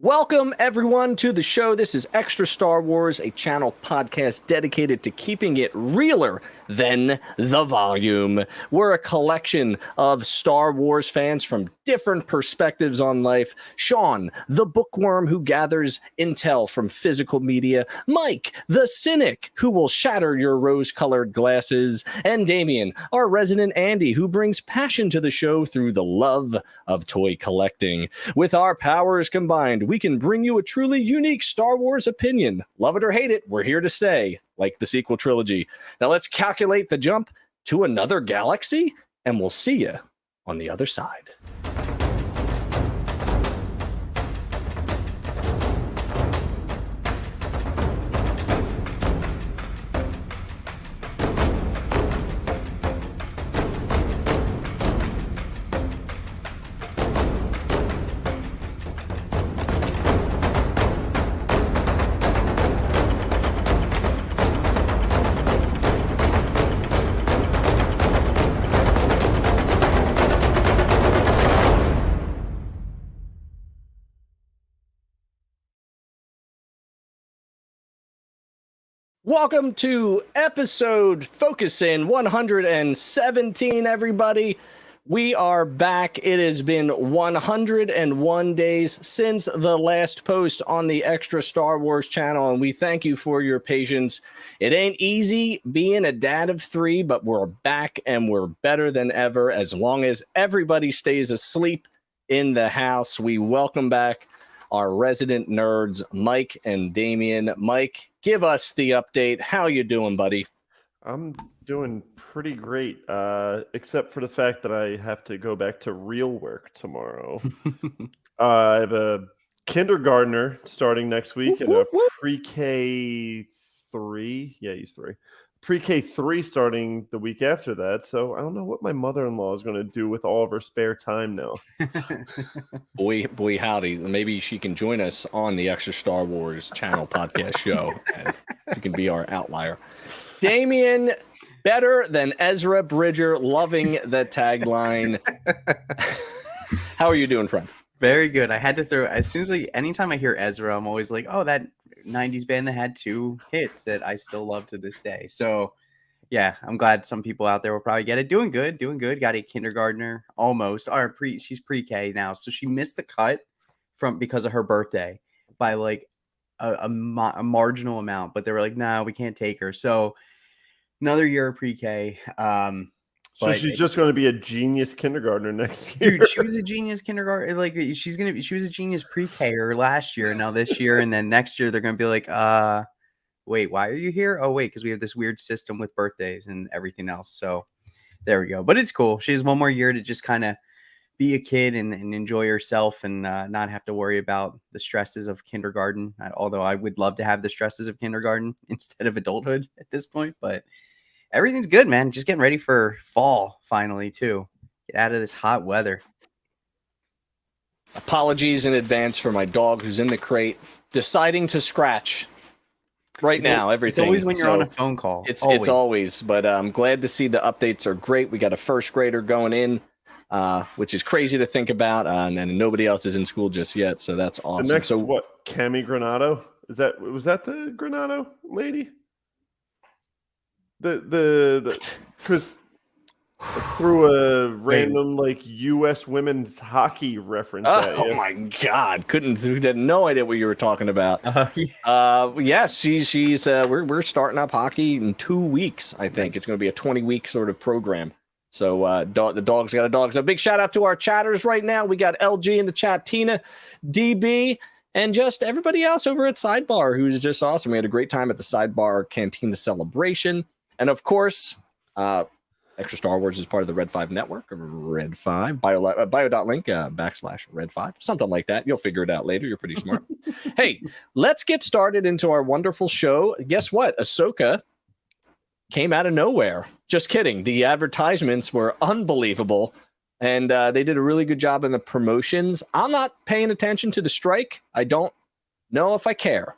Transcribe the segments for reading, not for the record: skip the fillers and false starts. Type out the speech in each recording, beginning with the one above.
Welcome, everyone, to the show. This is Extra Star Wars, a channel podcast dedicated to keeping it realer than the volume. We're a collection of Star Wars fans from different perspectives on life. Sean, the bookworm who gathers intel from physical media. Mike, the cynic who will shatter your rose-colored glasses. And Damien, our resident Andy, who brings passion to the show through the love of toy collecting. With our powers combined, we can bring you a truly unique Star Wars opinion. Love it or hate it, we're here to stay, like the sequel trilogy. Now let's calculate the jump to another galaxy, and we'll see you on the other side. Welcome to episode Focus-In 117, everybody. We are back. It has been 101 days since the last post on the Extra Star Wars channel, and we thank you for your patience. It ain't easy being a dad of three, but we're back and we're better than ever. As long as everybody stays asleep in the house, we welcome back our resident nerds, Mike and Damien. Mike, give us the update. How you doing, buddy? I'm doing pretty great, except for the fact that I have to go back to real work tomorrow. I have a kindergartner starting next week and a pre-K 3. Yeah, he's 3. Pre-K 3 starting the week after that. So I don't know what my mother-in-law is going to do with all of her spare time now. boy, howdy. Maybe she can join us on the Extra Star Wars channel podcast show. And she can be our outlier. Damien, better than Ezra Bridger, loving the tagline. How are you doing, friend? Very good. I had to throw, as soon as anytime I hear Ezra, I'm always like, oh, that 90s band that had 2 hits that I still love to this day. So yeah, I'm glad some people out there will probably get it. Doing good. Got a kindergartner almost, or she's pre-K now. So she missed the cut because of her birthday by like a marginal amount, but they were like, no, we can't take her. So another year of pre-K. So she's just going to be a genius kindergartner next year. Dude, she was a genius kindergarten. Like she was a genius pre-K-er last year. Now this year, and then next year they're going to be like, wait, why are you here? Oh, wait, because we have this weird system with birthdays and everything else. So there we go. But it's cool. She has one more year to just kind of be a kid and enjoy herself and not have to worry about the stresses of kindergarten. Although I would love to have the stresses of kindergarten instead of adulthood at this point, but everything's good, man. Just getting ready for fall finally, too. Get out of this hot weather. Apologies in advance for my dog who's in the crate deciding to scratch right now. Everything. It's always when you're on a phone call. It's always. But I'm glad to see the updates are great. We got a first grader going in, which is crazy to think about. And nobody else is in school just yet. So that's awesome. The next, what, Cami Granado? Was that the Granado lady? Because through a random like U.S. women's hockey reference. Oh my God! Had no idea what you were talking about. Yes, she's. We're starting up hockey in 2 weeks. I think It's going to be a 20-week sort of program. So the dog's got a dog. So big shout out to our chatters right now. We got LG in the chat, Tina, DB. And just everybody else over at Sidebar, who's just awesome. We had a great time at the Sidebar Cantina celebration. And of course, Extra Star Wars is part of the Red 5 network, Red 5, bio.link /Red 5, something like that. You'll figure it out later. You're pretty smart. Hey, let's get started into our wonderful show. Guess what? Ahsoka came out of nowhere. Just kidding. The advertisements were unbelievable. And they did a really good job in the promotions. I'm not paying attention to the strike. I don't know if I care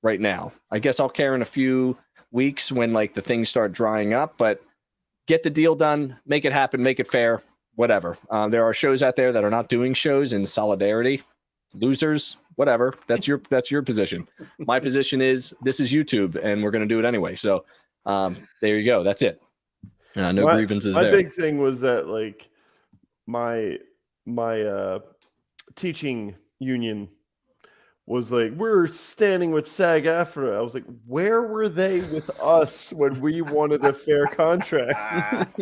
right now. I guess I'll care in a few weeks when like the things start drying up, but get the deal done, make it happen, make it fair, whatever. There are shows out there that are not doing shows in solidarity. Losers, whatever. That's your position. My position is this is YouTube, and we're going to do it anyway. So there you go. That's it. No grievances my there. My big thing was that like my teaching union was like, we're standing with SAG-AFTRA. I was like, where were they with us when we wanted a fair contract?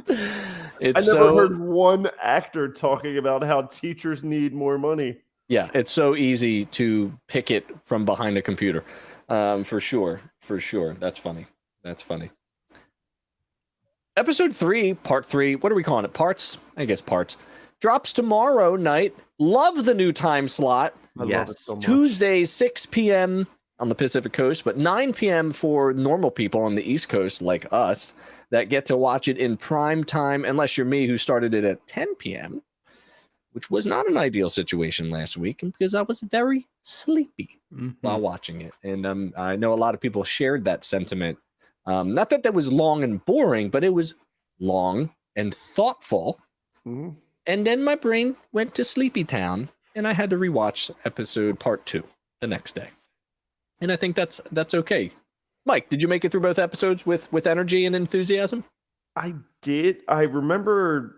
I never heard one actor talking about how teachers need more money. Yeah, it's so easy to pick it from behind a computer. For sure. That's funny. Episode 3, part 3, what are we calling it? Parts? I guess parts. Drops tomorrow night. Love the new time slot. I love it so much. Tuesday, 6 p.m. on the Pacific Coast, but 9 p.m. for normal people on the East Coast like us that get to watch it in prime time, unless you're me who started it at 10 p.m., which was not an ideal situation last week because I was very sleepy while watching it. And I know a lot of people shared that sentiment. Not that was long and boring, but it was long and thoughtful. Mm-hmm. And then my brain went to Sleepy Town, and I had to rewatch episode part 2 the next day. And I think that's okay. Mike, did you make it through both episodes with energy and enthusiasm? I did. I remember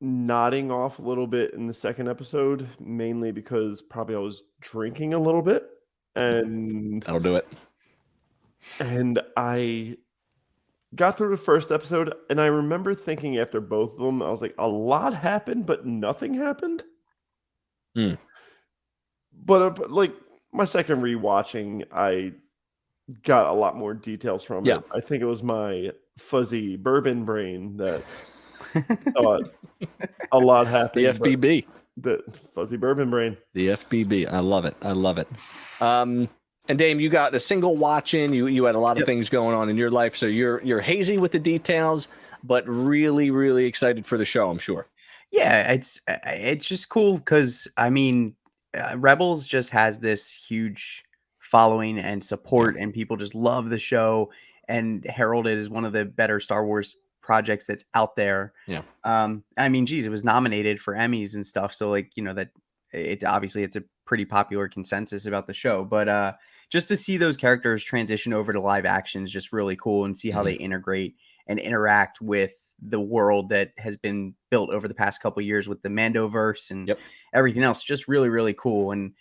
nodding off a little bit in the second episode, mainly because probably I was drinking a little bit. And that'll do it. And I got through the first episode, and I remember thinking after both of them, I was like, a lot happened, but nothing happened. But like my second rewatching, I got a lot more details from it. I think it was my fuzzy bourbon brain that thought a lot happened. The FBB. The fuzzy bourbon brain. The FBB. I love it. And Dame, you got a single watch in. You had a lot of things going on in your life, so you're hazy with the details, but really, really excited for the show, I'm sure. Yeah, it's just cool because I mean, Rebels just has this huge following and support, and people just love the show and herald it as one of the better Star Wars projects that's out there. Yeah. I mean, geez, it was nominated for Emmys and stuff, so like that it obviously it's a pretty popular consensus about the show, but just to see those characters transition over to live action is just really cool, and see how they integrate and interact with the world that has been built over the past couple of years with the Mandoverse and everything else. Just really, really cool. And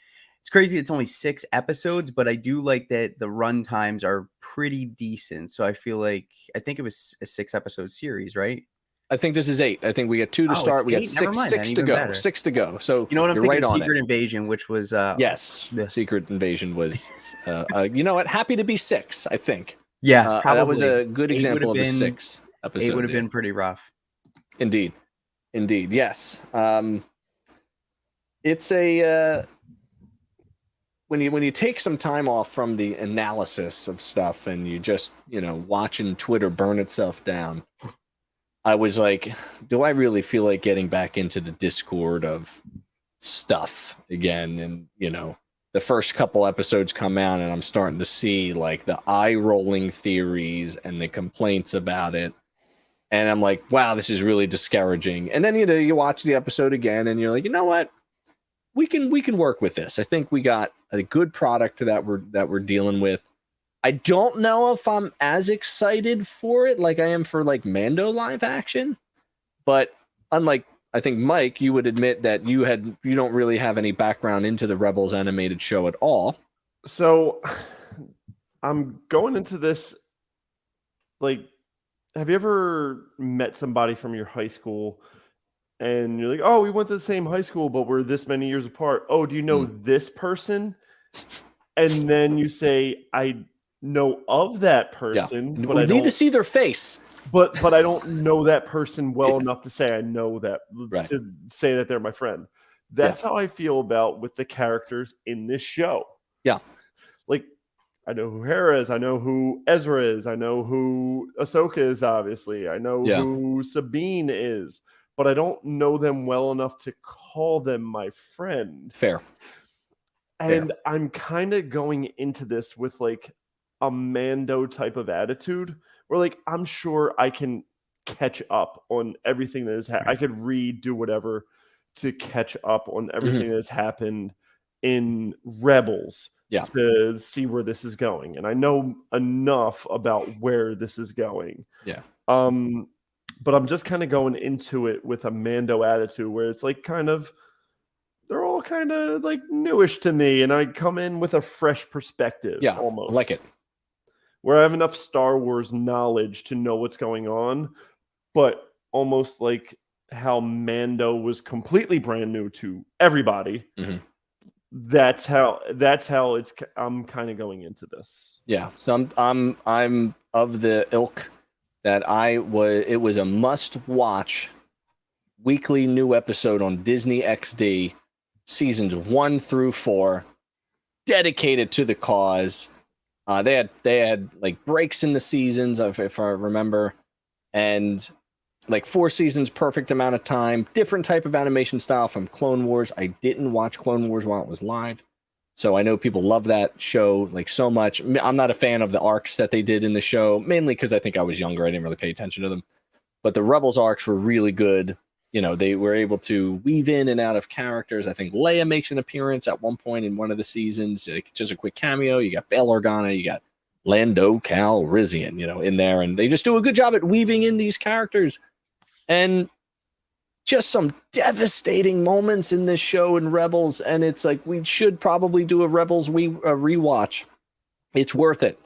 it's crazy. It's only 6 episodes, but I do like that the run times are pretty decent. So I feel like, I think it was a 6 episode series, right? I think this is 8. I think we got 2 to start. We got 6 to go. Better. 6 to go. So you know what I'm thinking? Right Secret Invasion, which was yes, Secret Invasion was. You know what? Happy to be 6. I think. Yeah, that was a good example of a 6 episode. 8 would have been pretty rough. Indeed. Yes. It's a when you take some time off from the analysis of stuff and you just watching Twitter burn itself down. I was like, do I really feel like getting back into the Discord of stuff again? And, the first couple episodes come out and I'm starting to see like the eye-rolling theories and the complaints about it. And I'm like, wow, this is really discouraging. And then, you watch the episode again and you're like, you know what? We can work with this. I think we got a good product that we're dealing with. I don't know if I'm as excited for it like I am for like Mando live action, but unlike I think Mike, you would admit that you don't really have any background into the Rebels animated show at all. So I'm going into this like, have you ever met somebody from your high school and you're like, oh, we went to the same high school, but we're this many years apart. Oh, do you know this person? And then you say, I know of that person, but I need to see their face. But I don't know that person well enough to say I know that, to say that they're my friend. That's how I feel about with the characters in this show. Yeah. Like, I know who Hera is. I know who Ezra is. I know who Ahsoka is, obviously. I know who Sabine is. But I don't know them well enough to call them my friend. Fair. And I'm kind of going into this with like a Mando type of attitude where like, I'm sure I can catch up on everything that has happened. I could read, do whatever to catch up on everything that has happened in Rebels Yeah. to see where this is going, and I know enough about where this is going. Yeah. But I'm just kind of going into it with a Mando attitude where it's like they're all kind of like newish to me, and I come in with a fresh perspective. Yeah, almost I like it. Where I have enough Star Wars knowledge to know what's going on, but almost like how Mando was completely brand new to everybody. Mm-hmm. That's how I'm kind of going into this. Yeah. So I'm of the ilk that it was a must watch weekly new episode on Disney XD, seasons 1 through 4, dedicated to the cause. They had like breaks in the seasons, if I remember, and like 4 seasons, perfect amount of time, different type of animation style from Clone Wars. I didn't watch Clone Wars while it was live, so I know people love that show like so much. I'm not a fan of the arcs that they did in the show, mainly because I think I was younger. I didn't really pay attention to them, but the Rebels arcs were really good. You know, they were able to weave in and out of characters. I think Leia makes an appearance at one point in one of the seasons, like just a quick cameo. You got Bail Organa, you got Lando Calrissian, in there, and they just do a good job at weaving in these characters. And just some devastating moments in this show in Rebels, and it's like we should probably do a Rebels rewatch. It's worth it.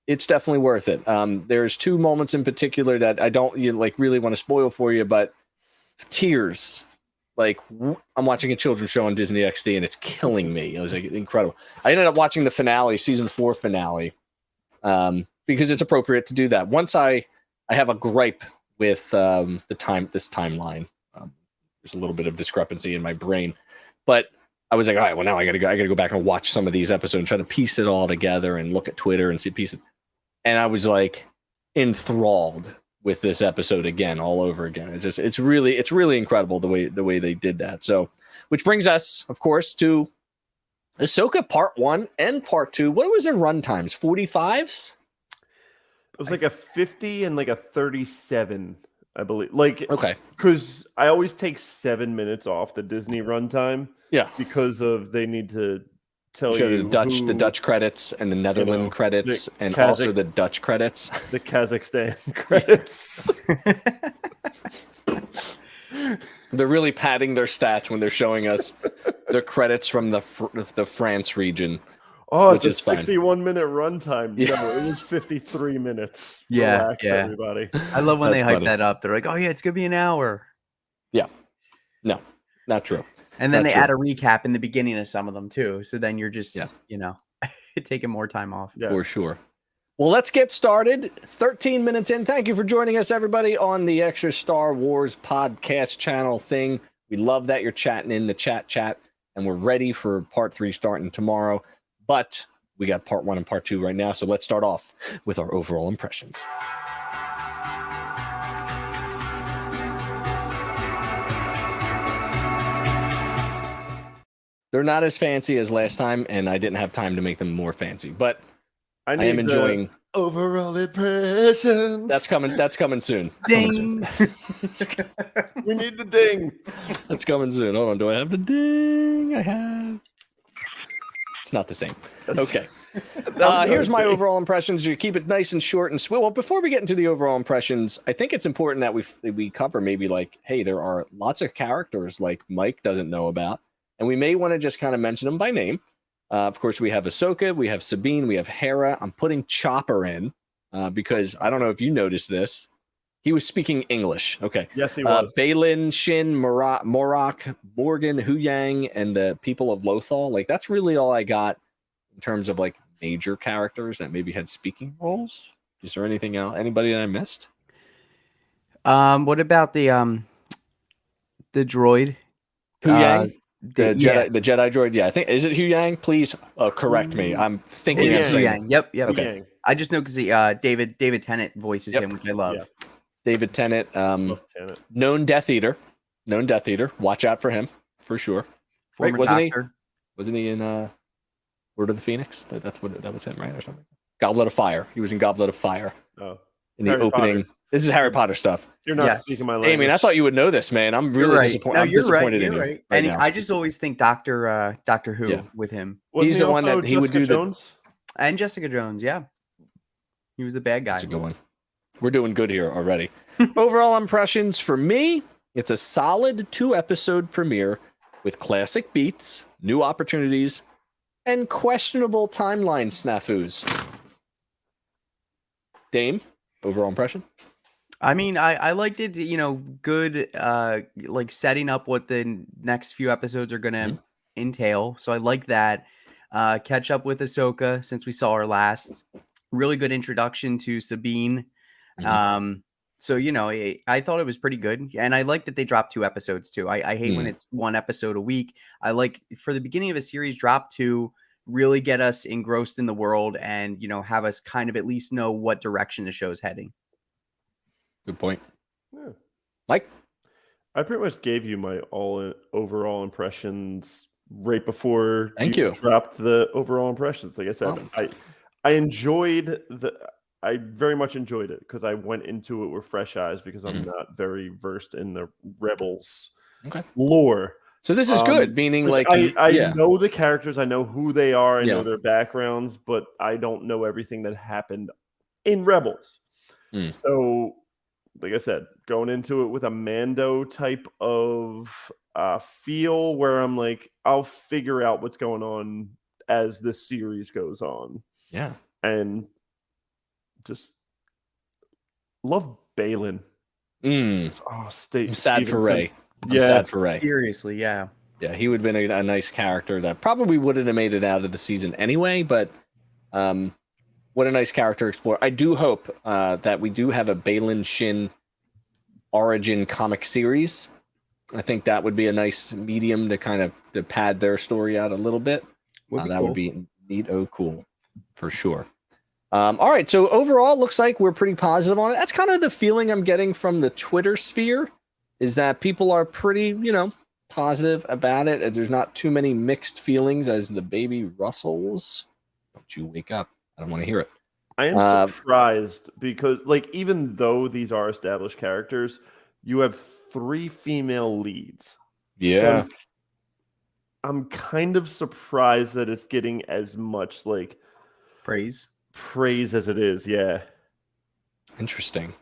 It's definitely worth it. There's 2 moments in particular that I don't really want to spoil for you, but tears. Like, I'm watching a children's show on Disney XD, and it's killing me. It was like incredible. I ended up watching the finale, season 4 finale, because it's appropriate to do that. Once I have a gripe with this timeline. There's a little bit of discrepancy in my brain, but I was like, all right, well, now I gotta go back and watch some of these episodes and try to piece it all together and look at Twitter and see pieces. And I was like enthralled with this episode again, all over again. It's really incredible the way they did that. So, which brings us, of course, to Ahsoka Part 1 and Part 2. What was their run times? 45s? It was like a 50 and like a 37, I believe. Like, okay, because I always take 7 minutes off the Disney runtime. Yeah, because they need to tell you the Dutch credits and the Netherlands credits, and also the Dutch credits, the Kazakhstan credits. They're really padding their stats when they're showing us their credits from the France region. Oh, it's a 61-minute runtime. Yeah. No, it was 53 minutes. Yeah, Relax, everybody. I love when they hype funny. that up. They're like, oh, yeah, it's going to be an hour. Yeah. No, not true. And then Not they true. add a recap in the beginning of some of them, too. So then you're just, taking more time off. Yeah. For sure. Well, let's get started. 13 minutes in. Thank you for joining us, everybody, on the Extra Star Wars podcast channel thing. We love that you're chatting in the chat, and we're ready for Part 3 starting tomorrow. But we got Part 1 and Part 2 right now, so let's start off with our overall impressions. They're not as fancy as last time, and I didn't have time to make them more fancy, but I am enjoying overall impressions. That's coming soon. Ding. We need the ding. That's coming soon. Hold on. Do I have the ding? I have. It's not the same. Okay. Here's my overall impressions. You keep it nice and short and sweet. Well, before we get into the overall impressions, I think it's important that we cover maybe like, hey, there are lots of characters like Mike doesn't know about, and we may want to just kind of mention them by name. Of course, we have Ahsoka, we have Sabine, we have Hera. I'm putting Chopper in because I don't know if you noticed this. He was speaking English. Okay. Yes, he was. Balin, Shin, Morak, Morgan, Huyang, and the people of Lothal. Like, that's really all I got in terms of like major characters that maybe had speaking roles. Is there anything else? Anybody that I missed? What about the droid? Huyang? The Jedi droid. Yeah, I think, is it Huyang? Please correct me. I'm thinking It's of saying Huyang. Yep. Okay. I just know because David Tennant voices him, which I love. Yeah. David Tennant, known Death Eater. Watch out for him for sure. Former Right, doctor. Wasn't he in Word of the Phoenix? That was him, right, or something? Goblet of Fire. He was in Goblet of Fire. Oh, in the Harry opening. Potter. This is Harry Potter stuff. You're not Yes. speaking my language. Damien, I thought you would know this, man. I'm You're really right. disappointed. No, I'm you're disappointed right. in you. You're right. Right And now. I just always think Doctor Who Yeah. with him Wasn't He's the one also that he would Jessica do the- Jones? and Jessica Jones. Yeah, he was the bad guy. That's a good one. We're doing good here already. Overall impressions for me, it's a solid 2-episode premiere with classic beats, new opportunities, and questionable timeline snafus. Dame, overall impression? I mean, I liked it. You know, good. Like setting up what the next few episodes are gonna entail. So I like that. Catch up with Ahsoka since we saw her last. Really good introduction to Sabine. So you know, I thought it was pretty good, and I like that they dropped 2 episodes too. I hate when it's 1 episode a week. I like for the beginning of a series, drop 2, really get us engrossed in the world, and you know, have us kind of at least know what direction the show's heading. Good point. Yeah. Mike? I pretty much gave you my overall impressions right before Thank you. dropped the overall impressions. Like I said, I very much enjoyed it because I went into it with fresh eyes because I'm not very versed in the Rebels lore. So this is good, meaning like I know the characters, I know who they are, I Yeah. know their backgrounds, but I don't know everything that happened in Rebels. So, like I said, going into it with a Mando type of feel where I'm like, I'll figure out what's going on as this series goes on. Yeah. And just love Balin. I'm sad for Ray. I'm sad for Ray. Seriously, yeah. Yeah, he would have been a nice character that probably wouldn't have made it out of the season anyway, but what a nice character explore. I do hope that we do have a Balin Shin origin comic series. I think that would be a nice medium to kind of to pad their story out a little bit. Would be neat. Oh, cool. For sure. All right, so overall, looks like we're pretty positive on it. That's kind of the feeling I'm getting from the Twitter sphere, is that people are pretty, positive about it. There's not too many mixed feelings as the baby rustles. Don't you wake up. I don't want to hear it. I am surprised because, like, even though these are established characters, you have 3 female leads. Yeah. So I'm kind of surprised that it's getting as much, like, praise as it is. Yeah. Interesting.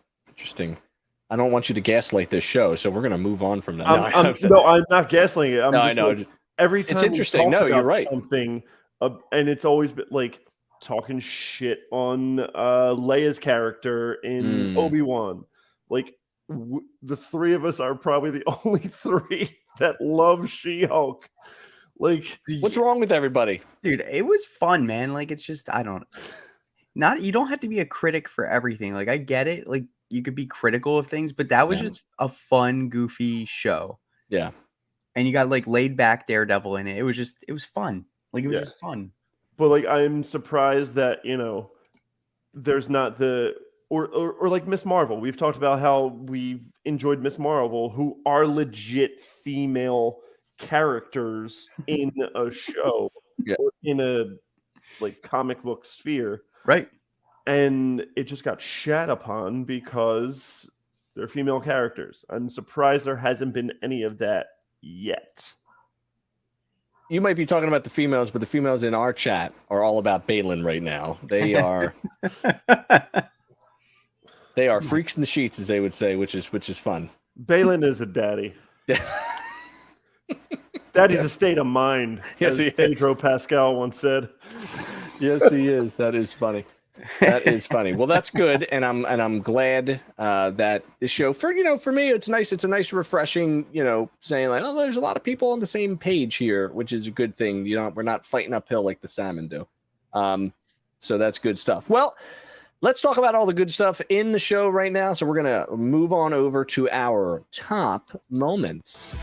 I don't want you to gaslight this show, so we're going to move on from that. No, I'm not gaslighting it. I know. Like, every time it's interesting. No, you're right. Something, and it's always been like talking shit on Leia's character in Obi-Wan. Like the 3 of us are probably the only 3 that love She-Hulk. Like, what's wrong with everybody, dude? It was fun, man. Like, it's just you don't have to be a critic for everything. Like, I get it. Like, you could be critical of things, but that was just a fun, goofy show. Yeah. And you got like laid back Daredevil in it. It was fun. Like, it was just fun. But like, I'm surprised that, there's not the, or like Miss Marvel. We've talked about how we've enjoyed Miss Marvel, who are legit female characters in a show or in a like comic book sphere. Right. And it just got shat upon because they're female characters. I'm surprised there hasn't been any of that yet. You might be talking about the females, but the females in our chat are all about Balin right now. They are freaks in the sheets, as they would say, which is fun. Balin is a daddy. Daddy's a state of mind. Yes, as he is. Pedro Pascal once said. Yes, he is. That is funny. That is funny. Well, that's good, and I'm glad that this show for me it's nice. It's a nice, refreshing, saying like, oh, there's a lot of people on the same page here, which is a good thing. We're not fighting uphill like the salmon do. So that's good stuff. Well, let's talk about all the good stuff in the show right now. So we're gonna move on over to our top moments.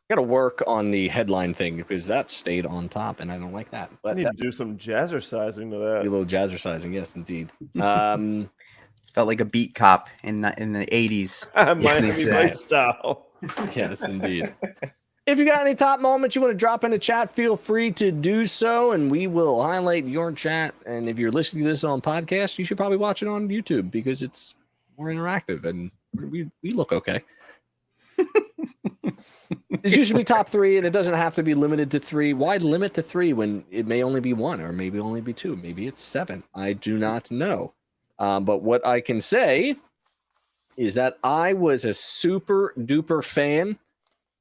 Got to work on the headline thing because that stayed on top, and I don't like that. But I need to do some jazzercising to that. A little jazzercising, yes, indeed. Felt like a beat cop in the 80s. Miami Vice style. Yes, indeed. If you got any top moments you want to drop in the chat, feel free to do so, and we will highlight your chat. And if you're listening to this on podcast, you should probably watch it on YouTube because it's more interactive and we look okay. This used to be top 3, and it doesn't have to be limited to 3. Why limit to 3 when it may only be 1 or maybe only be 2? Maybe it's 7. I do not know. But what I can say is that I was a super duper fan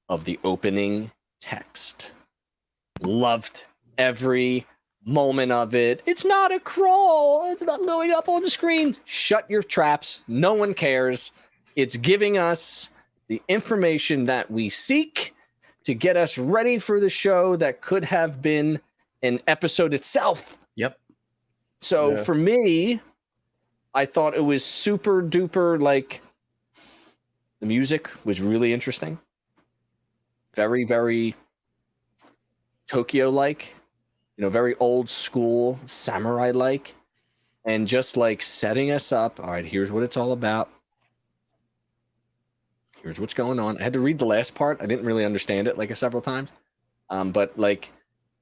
of the opening text. Loved every moment of it. It's not a crawl. It's not going up on the screen. Shut your traps. No one cares. It's giving us the information that we seek to get us ready for the show that could have been an episode itself. Yep. So for me, I thought it was super duper, like, the music was really interesting. Very, very Tokyo-like, very old school samurai-like, and just like setting us up. All right, here's what it's all about. Here's what's going on. I had to read the last part. I didn't really understand it like several times. But like,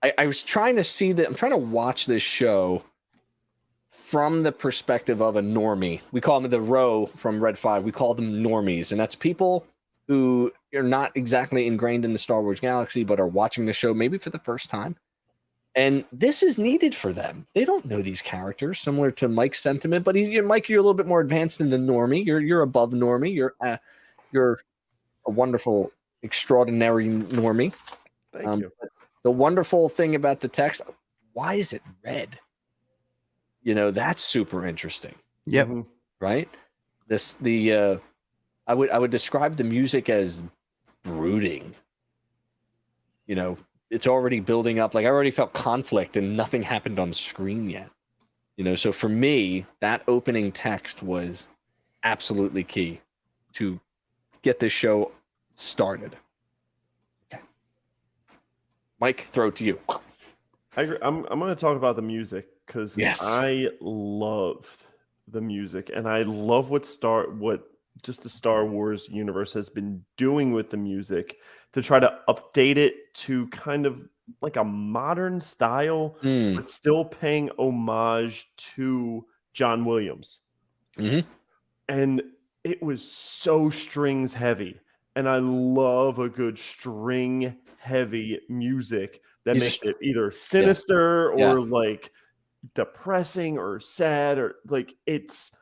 I was trying to see that. I'm trying to watch this show from the perspective of a normie. We call them the row from Red 5. We call them normies. And that's people who are not exactly ingrained in the Star Wars galaxy, but are watching the show maybe for the first time. And this is needed for them. They don't know these characters, similar to Mike's sentiment. But Mike, you're a little bit more advanced than the normie. You're above normie. You're a wonderful, extraordinary normie. Thank you. The wonderful thing about the text, why is it red? That's super interesting. Yep. Right? I would describe the music as brooding. It's already building up. Like, I already felt conflict and nothing happened on screen yet. So for me, that opening text was absolutely key to get this show started. Okay. Mike, throw it to you. I'm going to talk about the music because Yes. I loved the music, and I love what just the Star Wars universe has been doing with the music to try to update it to kind of like a modern style, but still paying homage to John Williams. Mm-hmm. And it was so strings heavy. And I love a good string heavy music that makes it either sinister or like depressing or sad, or like it's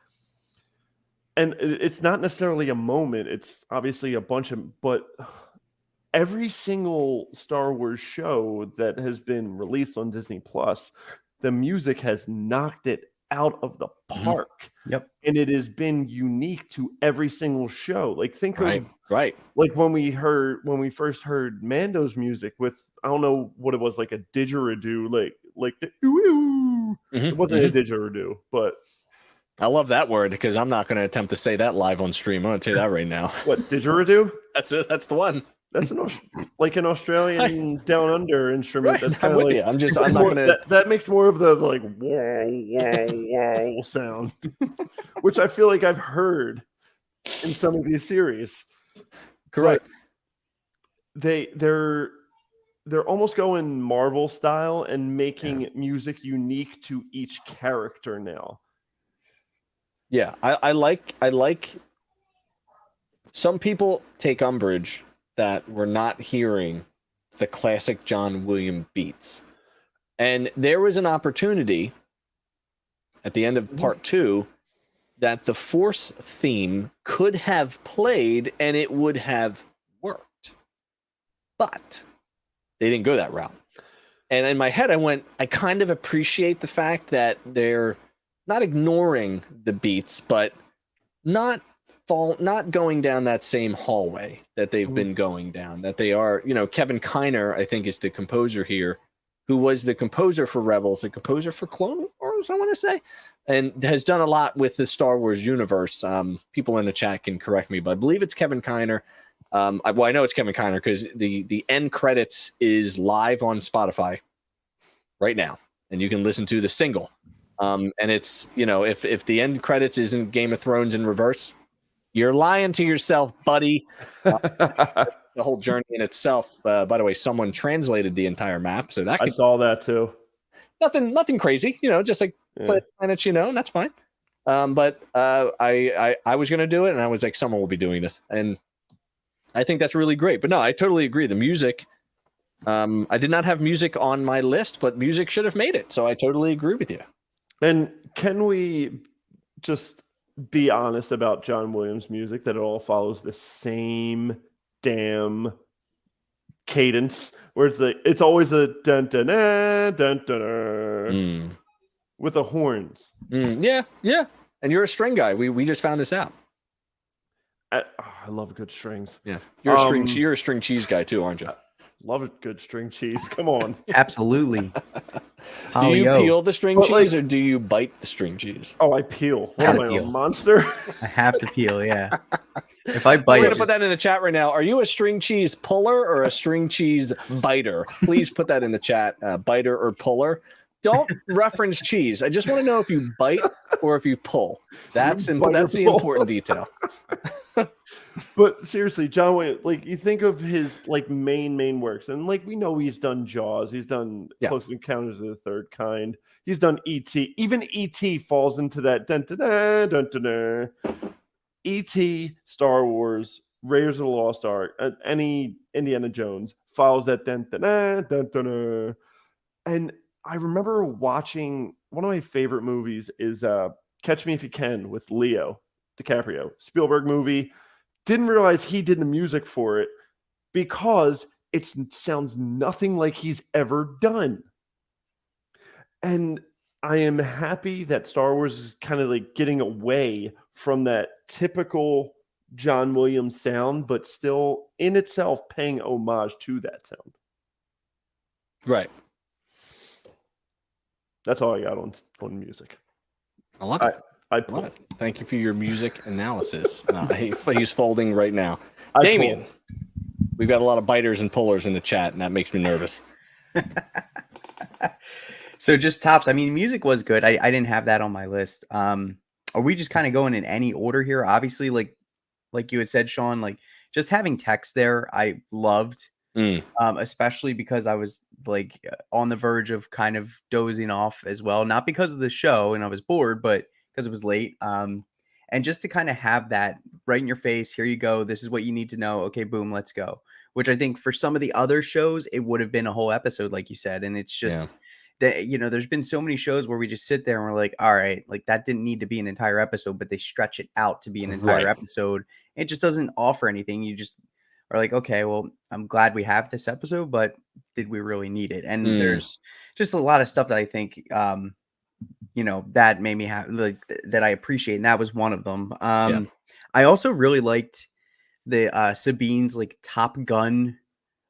not necessarily a moment. It's obviously a bunch of, but every single Star Wars show that has been released on Disney Plus, the music has knocked it out of the park. Yep. And it has been unique to every single show. Like, think of like when we first heard Mando's music with, I don't know what it was, like a didgeridoo, like the ooh. It wasn't a didgeridoo, but I love that word because I'm not going to attempt to say that live on stream. I'm going to tell you that right now. What, didgeridoo? That's it. That's the one. That's an Australian down under instrument. Right, That's kind I'm of with like, you. I'm not going to. That makes more of the like whoa sound, which I feel like I've heard in some of these series. Correct. But they're almost going Marvel style and making music unique to each character now. Yeah, I like. Some people take umbrage that we're not hearing the classic John Williams beats. And there was an opportunity at the end of part 2 that the Force theme could have played and it would have worked. But they didn't go that route. And in my head, I kind of appreciate the fact that they're not ignoring the beats, but not going down that same hallway that they've been going down, that they are, Kevin Kiner, I think, is the composer here, who was the composer for Rebels, the composer for Clone Wars, I want to say, and has done a lot with the Star Wars universe. People in the chat can correct me, but I believe it's Kevin Kiner. I know it's Kevin Kiner because the end credits is live on Spotify right now, and you can listen to the single. And it's, if the end credits isn't Game of Thrones in reverse, you're lying to yourself, buddy. the whole journey in itself. By the way, someone translated the entire map, so that I saw that too. nothing crazy, just like play planets, and that's fine. But I was gonna do it, and I was like, someone will be doing this, and I think that's really great. But no, I totally agree. The music, I did not have music on my list, but music should have made it. So I totally agree with you. And can we just be honest about John Williams' music, that it all follows the same damn cadence, where it's always a dun dun dun dun dun with the horns. Yeah. And you're a string guy. We just found this out. I love good strings. Yeah, you're a string cheese guy too, aren't you? Love a good string cheese. Come on. Absolutely. Do you peel the string cheese or do you bite the string cheese? Oh, I peel. What am I, a monster? I have to peel, yeah. If I bite, we're gonna put that in the chat right now. Are you a string cheese puller or a string cheese biter? Please put that in the chat. Biter or puller. Don't reference cheese. I just want to know if you bite or if you pull. That's the important detail. But seriously, John Wayne, like, you think of his main works, and we know he's done Jaws, he's done Close Encounters of the Third Kind, he's done E.T. Even E.T. falls into that dun dun dun dun dun dun. E.T., Star Wars, Raiders of the Lost Ark, any Indiana Jones follows that dun dun dun dun dun dun. And I remember watching one of my favorite movies is Catch Me If You Can with Leo DiCaprio, Spielberg movie. Didn't realize he did the music for it because it sounds nothing like he's ever done. And I am happy that Star Wars is kind of getting away from that typical John Williams sound, but still in itself paying homage to that sound. Right. That's all I got on music. I love it. I love it. Thank you for your music analysis. He's folding right now. Damien, we've got a lot of biters and pullers in the chat, and that makes me nervous. So just tops. I mean, music was good. I didn't have that on my list. Are we just kind of going in any order here? Obviously, like you had said, Sean, just having text there, I loved. Especially because I was on the verge of kind of dozing off as well, not because of the show and I was bored, but because it was late. And just to kind of have that right in your face, here you go, this is what you need to know. Okay, boom, let's go. Which I think for some of the other shows, it would have been a whole episode, like you said. And it's just that, there's been so many shows where we just sit there and we're like, all right, that didn't need to be an entire episode, but they stretch it out to be an entire episode. It just doesn't offer anything. You just are like, okay, well, I'm glad we have this episode, but did we really need it? And there's just a lot of stuff that I think, that made me have that I appreciate. And that was one of them. I also really liked the Sabine's Top Gun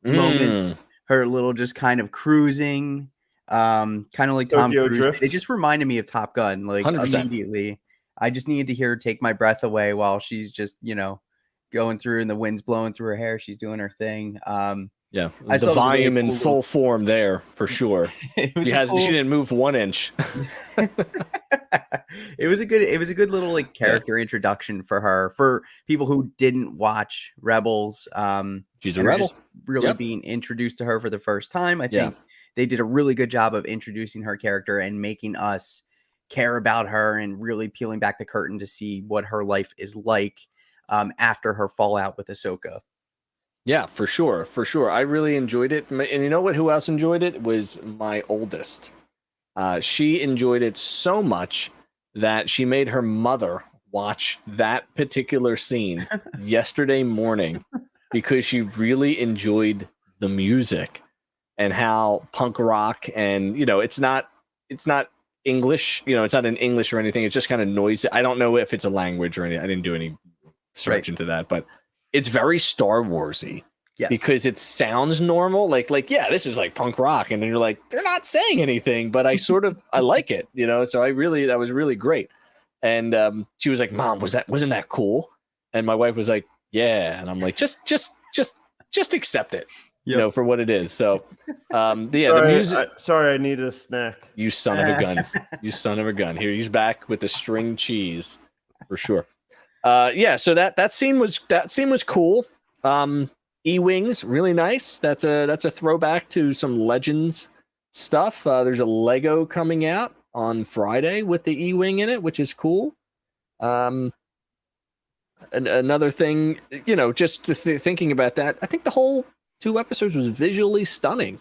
moment, her little just kind of cruising, kind of like Tom Cruise. Drift. It just reminded me of Top Gun, 100%. Immediately. I just needed to hear her take my breath away while she's just, going through and the wind's blowing through her hair. She's doing her thing. The volume in full form there for sure. She didn't move 1 inch. It was a good little like introduction for her, for people who didn't watch Rebels. She's a rebel, really being introduced to her for the first time. I think they did a really good job of introducing her character and making us care about her and really peeling back the curtain to see what her life is like after her fallout with Ahsoka. Yeah, for sure. For sure. I really enjoyed it. And you know what? Who else enjoyed it? Was my oldest. She enjoyed it so much that she made her mother watch that particular scene yesterday morning because she really enjoyed the music and how punk rock, and it's not English, it's not in English or anything. It's just kind of noisy. I don't know if it's a language or anything. I didn't do any search into that, but it's very Star Warsy. Yes. Because it sounds normal, like this is like punk rock, and then you're like, they're not saying anything, but I like it, So that was really great. And she was like, "Mom, wasn't that cool?" And my wife was like, "Yeah," and I'm like, just accept it, for what it is. So, the music. Sorry, I need a snack. You son of a gun! You son of a gun! Here, he's back with the string cheese, for sure. So that scene was cool. E-wings, really nice. That's a throwback to some Legends stuff. There's a Lego coming out on Friday with the E-wing in it, which is cool. Another thing, just thinking about that, I think the whole 2 episodes was visually stunning.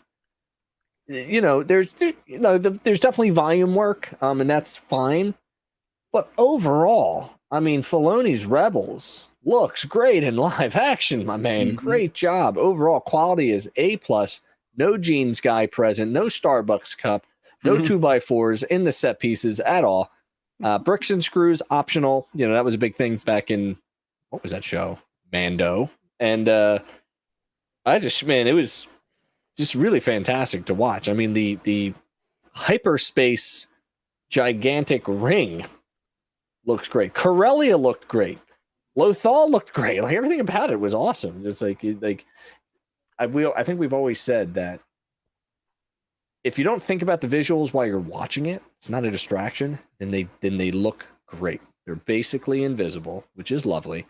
There's definitely volume work, and that's fine. But overall, I mean, Filoni's Rebels looks great in live action, my man. Mm-hmm. Great job. Overall quality is A+. No jeans guy present. No Starbucks cup. No 2x4s in the set pieces at all. Bricks and screws optional. That was a big thing back in, what was that show? Mando. And it was just really fantastic to watch. I mean, the hyperspace gigantic ring looks great. Corellia looked great. Lothal looked great. Like, everything about it was awesome. It's I think we've always said that if you don't think about the visuals while you're watching it, it's not a distraction, then they look great. They're basically invisible, which is lovely,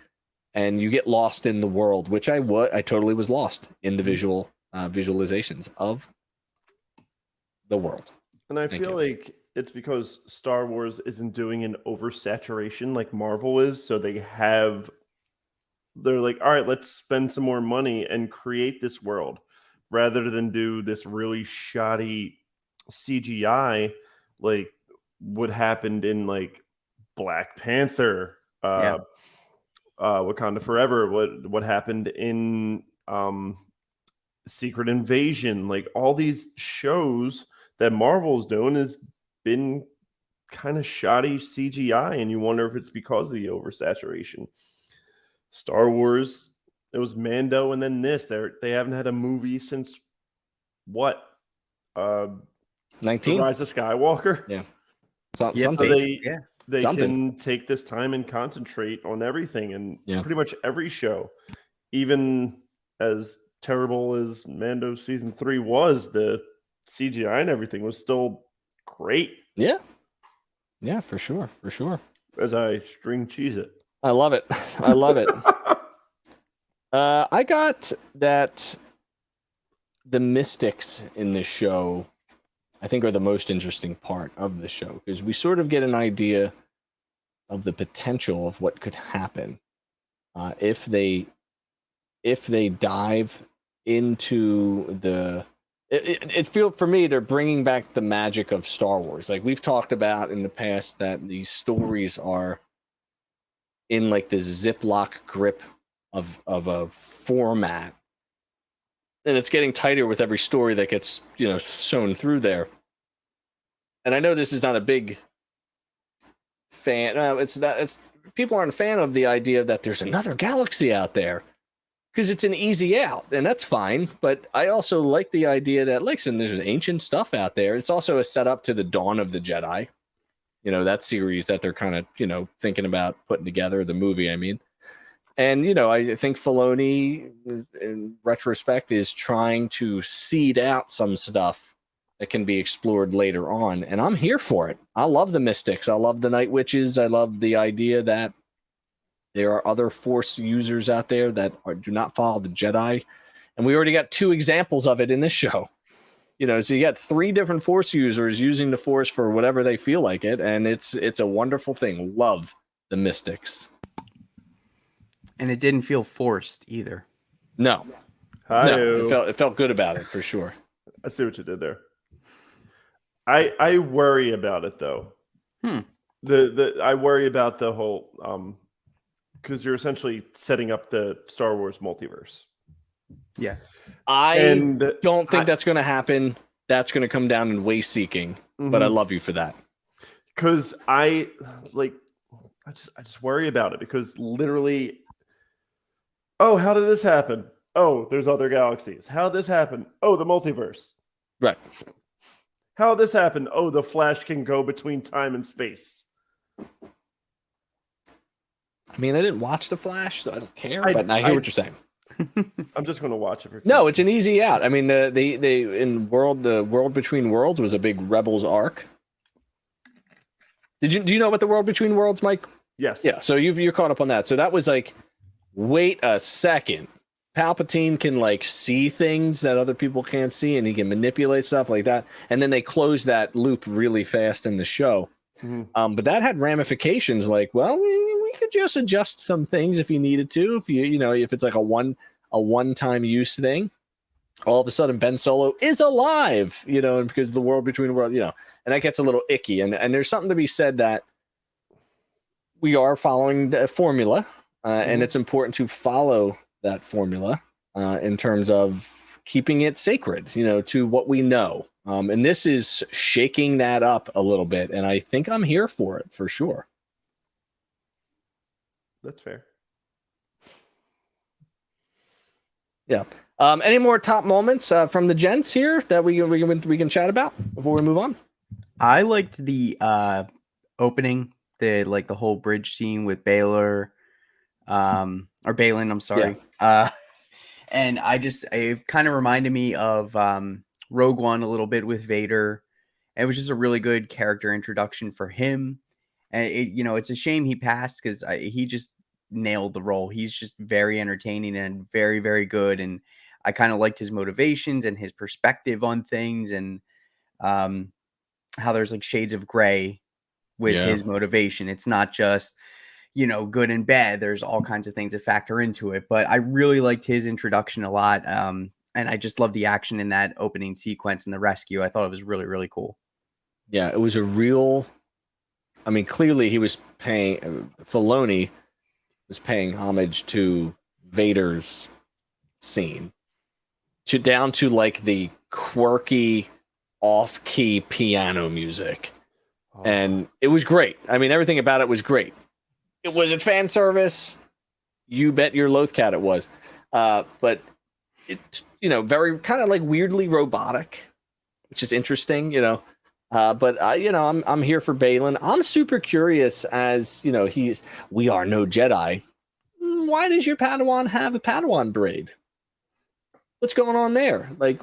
and you get lost in the world, which I totally was lost in the visualizations of the world. And I feel like it's because Star Wars isn't doing an oversaturation like Marvel is, so they're like, all right, let's spend some more money and create this world rather than do this really shoddy CGI like what happened in like Black Panther, Wakanda Forever, what happened in Secret Invasion. Like, all these shows that Marvel's doing has been kind of shoddy CGI, and you wonder if it's because of the oversaturation. Star Wars, it was Mando, and then this. They haven't had a movie since what? 19? The Rise of Skywalker. Yeah. They can take this time and concentrate on everything, and pretty much every show, even as terrible as Mando season 3 was, the CGI and everything was still great. Yeah, for sure. As I string cheese it. I love it. I got that the mystics in this show, I think, are the most interesting part of the show, because we sort of get an idea of the potential of what could happen if they dive into the. It feels, for me, they're bringing back the magic of Star Wars. Like, we've talked about in the past that these stories are in like the Ziploc grip of a format, and it's getting tighter with every story that gets sewn through there. And I know this is not a big fan. People aren't a fan of the idea that there's another galaxy out there, because it's an easy out, and that's fine. But I also like the idea that, listen, there's ancient stuff out there. It's also a setup to the Dawn of the Jedi, that series that they're kind of, thinking about putting together, the movie, I mean. And, I think Filoni, in retrospect, is trying to seed out some stuff that can be explored later on. And I'm here for it. I love the Mystics. I love the Night Witches. I love the idea that there are other Force users out there that do not follow the Jedi. And we already got 2 examples of it in this show. So you got 3 different Force users using the Force for whatever they feel like it. And it's a wonderful thing. Love the Mystics. And it didn't feel forced either. No. It felt good about it, for sure. I see what you did there. I worry about it, though. I worry about the whole because you're essentially setting up the Star Wars multiverse. Yeah. I don't think that's going to happen. That's going to come down in way seeking. But I love you for that. Because I just worry about it, because literally, oh, how did this happen? Oh, there's other galaxies. How did this happen? Oh, the multiverse. Right. How did this happen? Oh, the Flash can go between time and space. I mean, I didn't watch The Flash, so I don't care, but I hear what you're saying. I'm just going to watch it. No, it's an easy out. I mean, the World Between Worlds was a big Rebels arc. Do you know about the World Between Worlds, Mike? Yes. Yeah. So you're caught up on that. So that was like, wait a second, Palpatine can like see things that other people can't see, and he can manipulate stuff like that. And then they close that loop really fast in the show. But that had ramifications. Like, well, we could just adjust some things if you needed to. If if it's like a one-time use thing, all of a sudden Ben Solo is alive. And because the world between worlds, and that gets a little icky. And there's something to be said that we are following the formula, and it's important to follow that formula in terms of keeping it sacred, to what we know. And this is shaking that up a little bit, and I think I'm here for it for sure. That's fair. Yeah. Any more top moments from the gents here that we can chat about before we move on? I liked the opening, the whole bridge scene with Baylor, or Balin. I'm sorry. Yeah. And it kind of reminded me of Rogue One a little bit with Vader. It was just a really good character introduction for him. And it's a shame he passed because he just nailed the role. He's just very entertaining and very, very good. And I kind of liked his motivations and his perspective on things, and how there's like shades of gray with his motivation. It's not just, good and bad. There's all kinds of things that factor into it. But I really liked his introduction a lot. And I just loved the action in that opening sequence and the rescue. I thought it was really, really cool. Yeah, it was a real... I mean, clearly he was Filoni was paying homage to Vader's scene, down to like the quirky off-key piano music. And it was great. I mean, everything about it was great. It wasn't fan service. You bet your Lothcat it was. But it, very kind of like weirdly robotic, which is interesting, But I'm here for Balin. I'm super curious as, we are no Jedi. Why does your Padawan have a Padawan braid? What's going on there? Like,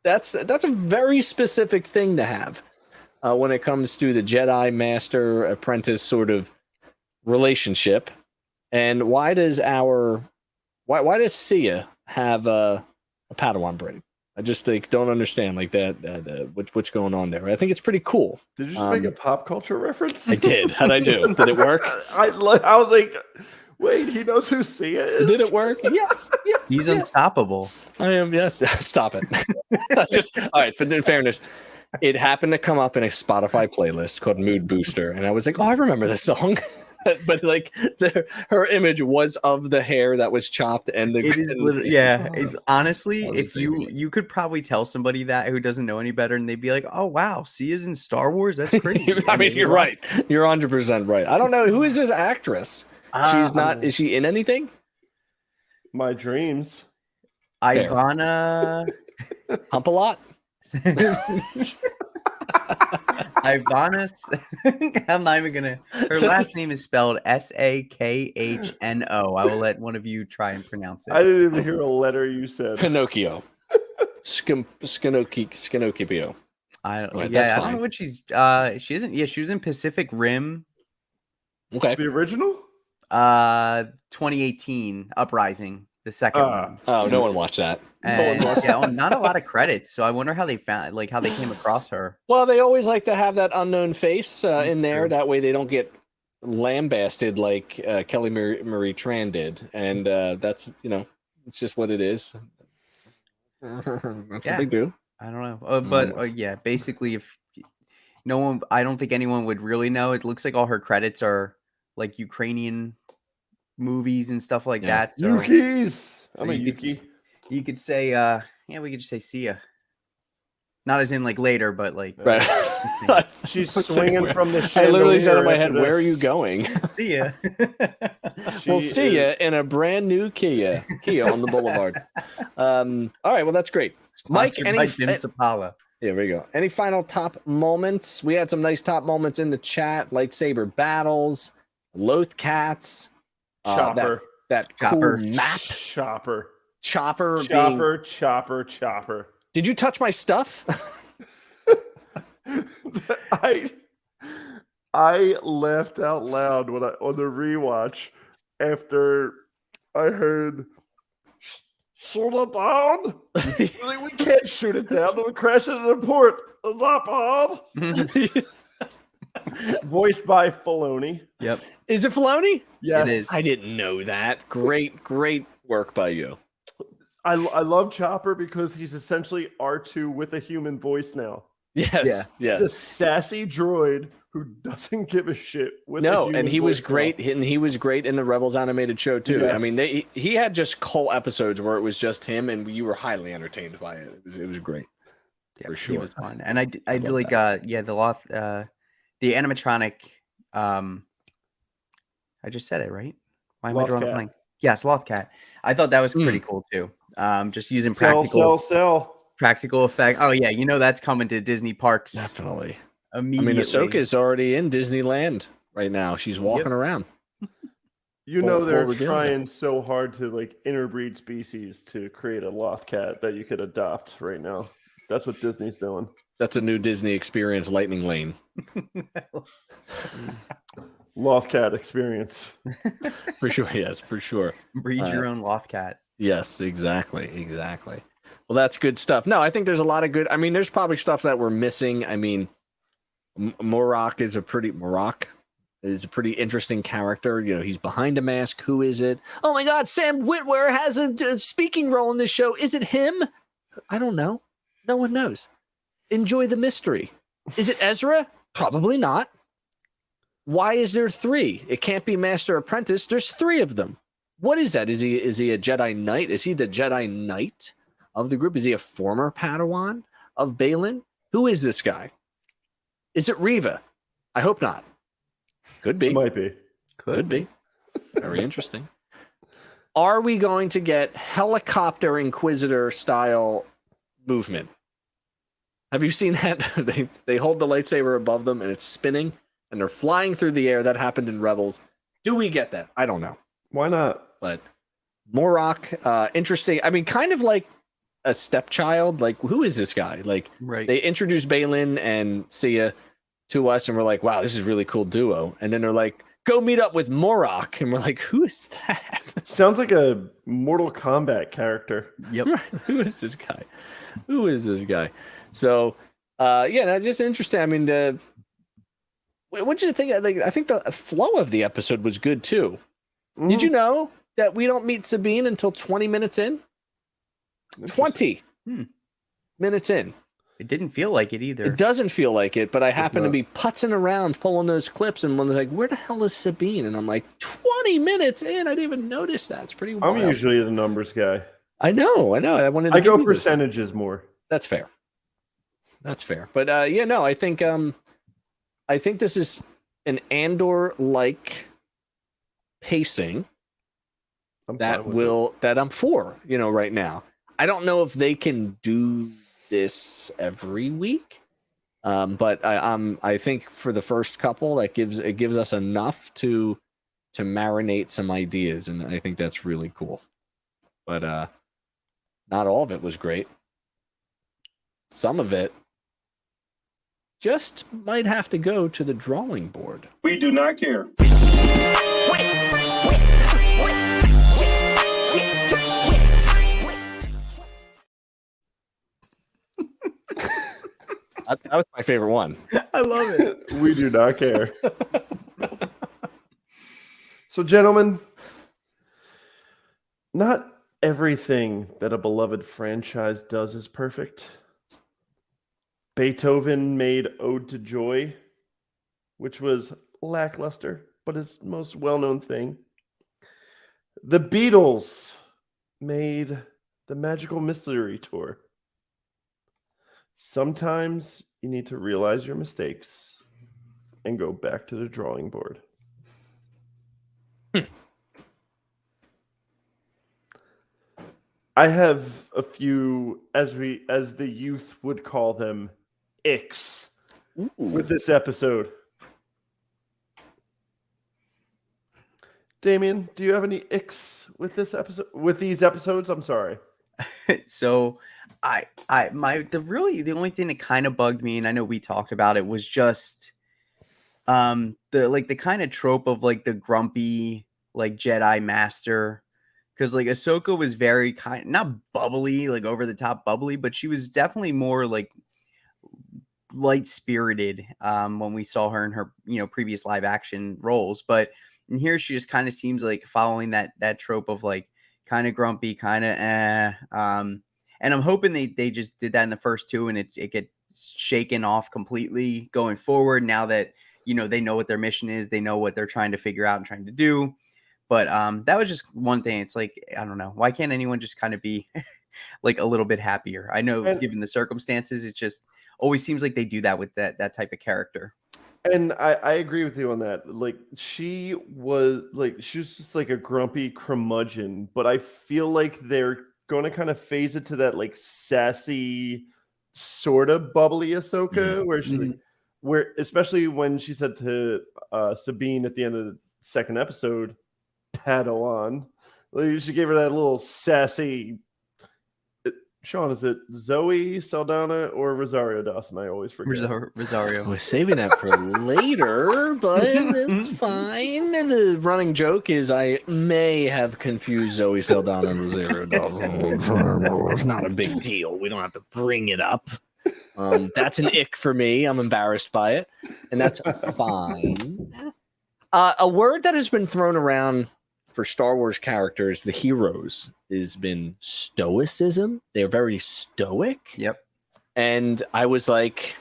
that's a very specific thing to have when it comes to the Jedi Master Apprentice sort of relationship. And why does why does Sia have a Padawan braid? I just don't understand like that what's going on there. I think it's pretty cool. Did you just make a pop culture reference? I did. How'd I do? Did it work? I was like, wait, he knows who Sia is? Did it work? Yes. He's unstoppable. I am. Yes. Stop it. All right. But in fairness, it happened to come up in a Spotify playlist called Mood Booster, and I was like, oh, I remember this song. But like her image was of the hair that was chopped and honestly, if you could probably tell somebody that who doesn't know any better, and they'd be like, oh wow, Sia's in Star Wars, that's crazy. I mean, you're right. You're 100% right. I don't know who is this actress. She's not. Is she in anything? My dreams. Ivana Hump a lot. Ivana. I'm not even gonna. Her last name is spelled Sakhno. I will let one of you try and pronounce it. I didn't even hear a letter you said. Pinocchio. Skinokipio. I don't know what she's. She isn't. Yeah, she was in Pacific Rim. Okay. The original. 2018 Uprising, the second one. Oh, no one watched that. And, not a lot of credits, so I wonder how they came across her. Well, they always like to have that unknown face in there. That way they don't get lambasted like Kelly Marie Tran did. And that's, it's just what it is. That's what they do. I don't know. But basically, if I don't think anyone would really know. It looks like all her credits are like Ukrainian movies and stuff like that. So, Yukis. I'm a Yuki. You could say, we could just say Sia. Not as in like later, but like right. She's swinging from the chandelier. I literally said in my head, "Where are you going?" Sia. We'll see you in a brand new Kia on the boulevard. All right, well that's great. Mike, Sapala. There we go. Any final top moments? We had some nice top moments in the chat: lightsaber battles, Lothcats, Chopper, that Chopper cool map, Chopper. Did you touch my stuff? I laughed out loud on the rewatch after I heard, shoot it down. We can't shoot it down. It'll crash into the port. Is that bad? Voiced by Filoni. Yep. Is it Filoni? Yes. It is. I didn't know that. Great work by you. I love Chopper because he's essentially R2 with a human voice now. Yes. He's a sassy droid who doesn't give a shit. And he was great. And he was great in the Rebels animated show too. Yes. I mean, he had just whole episodes where it was just him, and you were highly entertained by it. It was great. Yeah, for sure. He was fun, and I like the animatronic. I just said it right. Why am I drawing a blank? Yes, Lothcat. I thought that was pretty cool too. Just using practical effect. Oh yeah, that's coming to Disney parks. Definitely. Immediately. I mean, Ahsoka's already in Disneyland right now. She's walking around. They're trying so hard to interbreed species to create a Lothcat that you could adopt right now. That's what Disney's doing. That's a new Disney experience, Lightning Lane. Lothcat experience. For sure, yes, for sure. Breed your own Lothcat. Yes, exactly. Well, that's good stuff. No, I think there's a lot of good. I mean, there's probably stuff that we're missing. I mean, Morok is a pretty interesting character. He's behind a mask. Who is it? Oh my God, Sam Witwer has a speaking role in this show. Is it him? I don't know. No one knows. Enjoy the mystery. Is it Ezra? Probably not. Why is there 3? It can't be Master Apprentice. There's 3 of them. What is that? Is he a Jedi Knight? Is he the Jedi Knight of the group? Is he a former Padawan of Balin? Who is this guy? Is it Reva? I hope not. Could be. Might be. Could be. Very interesting. Are we going to get helicopter Inquisitor style movement? Have you seen that? They hold the lightsaber above them and it's spinning and they're flying through the air. That happened in Rebels. Do we get that? I don't know. Why not? But Morok, interesting. I mean, kind of like a stepchild. Like, who is this guy? Like, They introduced Balin and Sia to us and we're like, wow, this is a really cool duo. And then they're like, go meet up with Morok. And we're like, who is that? Sounds like a Mortal Kombat character. Yep. Who is this guy? So, no, just interesting. I mean, what did you think? I think the flow of the episode was good too. Mm-hmm. Did you know that we don't meet Sabine until 20 minutes in? 20 minutes in. It didn't feel like it either. It doesn't feel like it, but I happen to be putzing around pulling those clips, and one's like, where the hell is Sabine? And I'm like, 20 minutes in? I didn't even notice that. It's pretty wild. I'm usually the numbers guy. I know. I go percentages more. That's fair. But I think this is an Andor-like pacing that I'm for, right now. I don't know if they can do this every week, but I think for the first couple, it gives us enough to marinate some ideas, and I think that's really cool. But not all of it was great. Some of it just might have to go to the drawing board. We do not care. That was my favorite one. I love it. We do not care. So, gentlemen, not everything that a beloved franchise does is perfect. Beethoven made Ode to Joy, which was lackluster, but his most well-known thing. The Beatles made the Magical Mystery Tour. Sometimes you need to realize your mistakes and go back to the drawing board. I have a few, as the youth would call them, icks with this episode. Damien, do you have any icks with this episode? With these episodes? I'm sorry. So the only thing that kind of bugged me, and I know we talked about it, was just the kind of trope of the grumpy Jedi master Because like Ahsoka was very not bubbly, like over the top bubbly, but she was definitely more like light spirited when we saw her in her previous live action roles. But in here, she just kind of seems like following that trope of like kind of grumpy, kind of and I'm hoping they just did that in the first two, and it gets shaken off completely going forward. Now that they know what their mission is, they know what they're trying to figure out and trying to do. But that was just one thing. It's like, I don't know, why can't anyone just kind of be like a little bit happier? I know, given the circumstances, it just always seems like they do that with that type of character. And I agree with you on that. Like she was just like a grumpy curmudgeon, but I feel like they're going to kind of phase it to that like sassy, sort of bubbly Ahsoka, where she's like, where especially when she said to Sabine at the end of the second episode, Padawan, like she gave her that little sassy. Sean, is it Zoe Saldana or Rosario Dawson? I always forget. Rosario. We're saving that for later, but it's fine. And the running joke is I may have confused Zoe Saldana and Rosario Dawson. It's not a big deal. We don't have to bring it up. That's an ick for me. I'm embarrassed by it, and that's fine. A word that has been thrown around for Star Wars characters, the heroes, has been stoicism. They're very stoic. Yep. And I was like,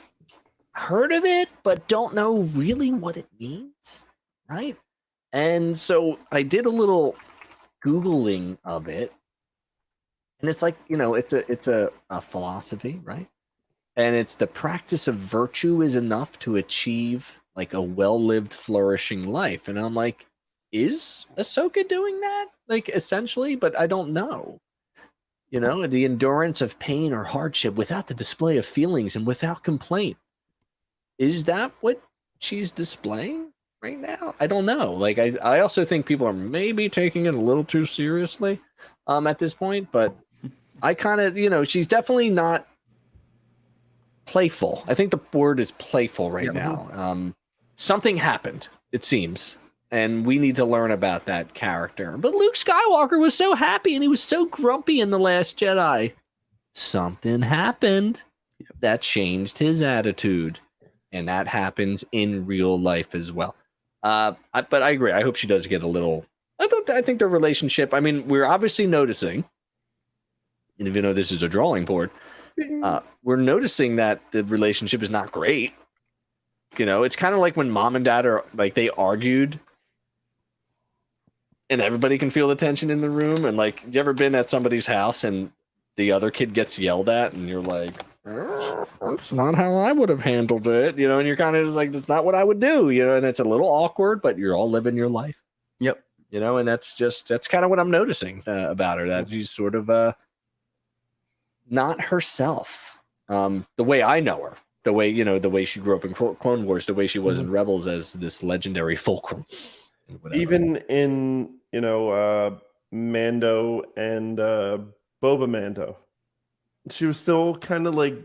heard of it, but don't know really what it means, right? And so I did a little Googling of it. And it's like, it's a philosophy, right? And it's the practice of virtue is enough to achieve like a well-lived, flourishing life. And I'm like, is Ahsoka doing that? Like, essentially, but I don't know. The endurance of pain or hardship without the display of feelings and without complaint. Is that what she's displaying right now? I don't know. Like, I also think people are maybe taking it a little too seriously at this point, but I kind of, she's definitely not playful. I think the word is playful right now. Something happened, it seems. And we need to learn about that character. But Luke Skywalker was so happy and he was so grumpy in The Last Jedi. Something happened that changed his attitude. And that happens in real life as well. But I agree. I hope she does get a little... I think their relationship... I mean, we're obviously noticing, and even though this is a drawing board, we're noticing that the relationship is not great. It's kind of like when mom and dad are... Like, they argued... And everybody can feel the tension in the room. And like, you ever been at somebody's house and the other kid gets yelled at and you're like, that's not how I would have handled it. And you're kind of just like, that's not what I would do, and it's a little awkward, but you're all living your life. Yep. And that's kind of what I'm noticing about her, that she's sort of not herself. The way I know her, the way she grew up in Clone Wars, the way she was in Rebels as this legendary fulcrum. Even in Mando and Boba Mando, she was still kind of like,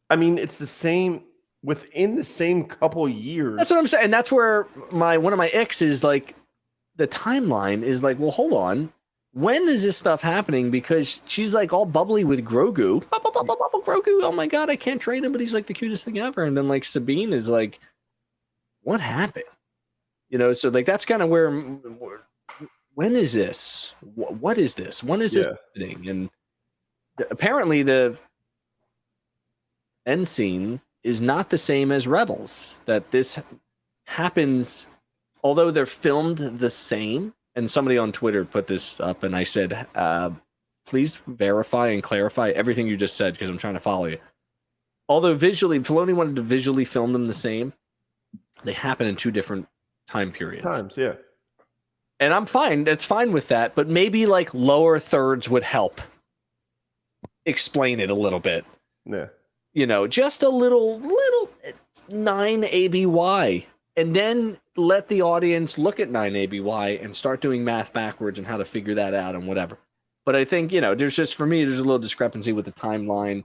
I mean, it's the same within the same couple years. That's what I'm saying. And that's where one of my icks is like, the timeline is like, well, hold on, when is this stuff happening? Because she's like all bubbly with Grogu. Grogu, oh my god, I can't train him, but he's like the cutest thing ever. And then like Sabine is like, what happened? So like that's kind of where. When is this? What is this? When is this happening? And apparently the end scene is not the same as Rebels. That this happens, although they're filmed the same. And somebody on Twitter put this up, and I said, please verify and clarify everything you just said, because I'm trying to follow you. Although Filoni wanted to visually film them the same, they happen in two different time periods. Yeah. And I'm fine. It's fine with that. But maybe like lower thirds would help explain it a little bit. Yeah. Just a little 9 ABY. And then let the audience look at 9 ABY and start doing math backwards and how to figure that out and whatever. But I think, there's just, for me, there's a little discrepancy with the timeline.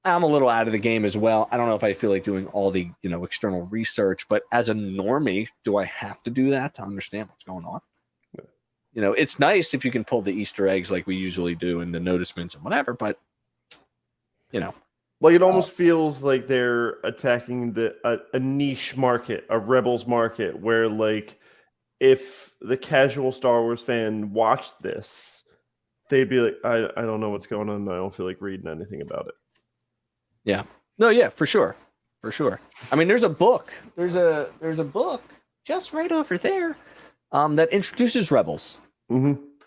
I'm a little out of the game as well. I don't know if I feel like doing all the, external research, but as a normie, do I have to do that to understand what's going on? you know, it's nice if you can pull the Easter eggs like we usually do in the noticements and whatever, but you know. Like it almost feels like they're attacking a niche market, a Rebels market, where like if the casual Star Wars fan watched this, they'd be like, I don't know what's going on. I don't feel like reading anything about it. Yeah. No, yeah, for sure. For sure. I mean, there's a book. There's a book just right over there that introduces Rebels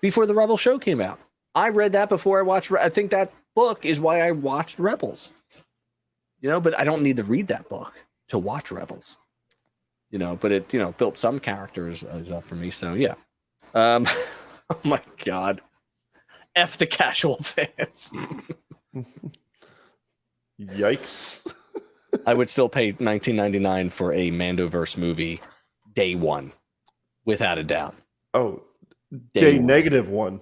before the Rebel show came out. I read that before I watched. I think that book is why I watched Rebels. You know, but I don't need to read that book to watch Rebels. You know, but it, you know, built some characters up for me. So yeah. Oh my God. F the casual fans. Yikes. I would still pay $19.99 for a Mandoverse movie day one, without a doubt. Oh, day negative one.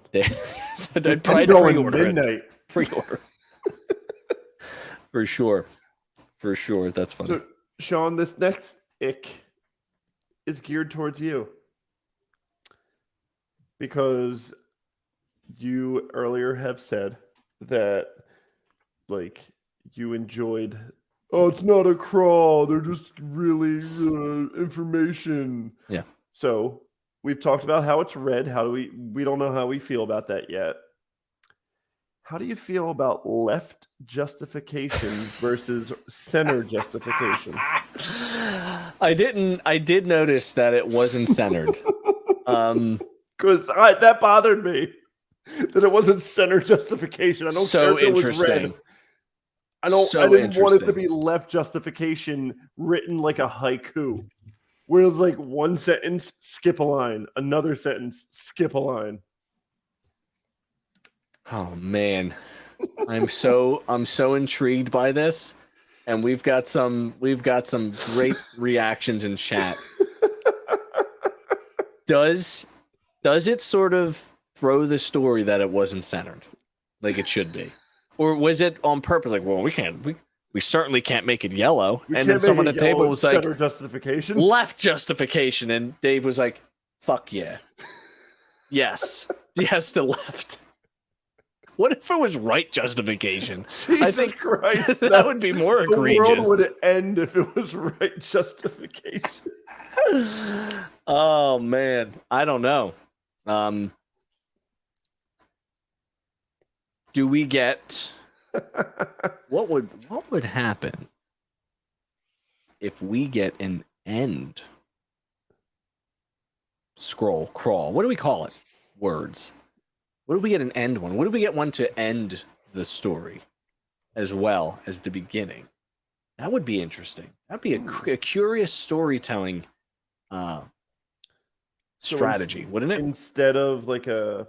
So I'd probably pre-order midnight. Pre-order. For sure. For sure. That's funny. So, Sean, this next ick is geared towards you. Because you earlier have said that, like, you enjoyed, oh, it's not a crawl. They're just really information. Yeah. So we've talked about how it's read. How do we don't know how we feel about that yet. How do you feel about left justification versus center justification? I did notice that it wasn't centered. Because that bothered me. That it wasn't center justification. I don't so care if it was interesting. red. I didn't want it to be left justification written like a haiku. Where it was like one sentence, skip a line, another sentence, skip a line. Oh man. I'm so intrigued by this. And we've got some great reactions in chat. Does it sort of throw the story that it wasn't centered like it should be? Or was it on purpose? Like, well, we certainly can't make it yellow. And then someone at the table was like, justification, left justification. And Dave was like, fuck yeah. Yes to left. What if it was right justification? Jesus I think Christ, that would be more egregious. The world would end if it was right justification. Oh man, I don't know. Do we get what would happen if we get an end scroll crawl? What do we call it? Words. What do we get an end one? What do we get one to end the story as well as the beginning? That would be interesting. That'd be a curious storytelling strategy, wouldn't it? Instead of like a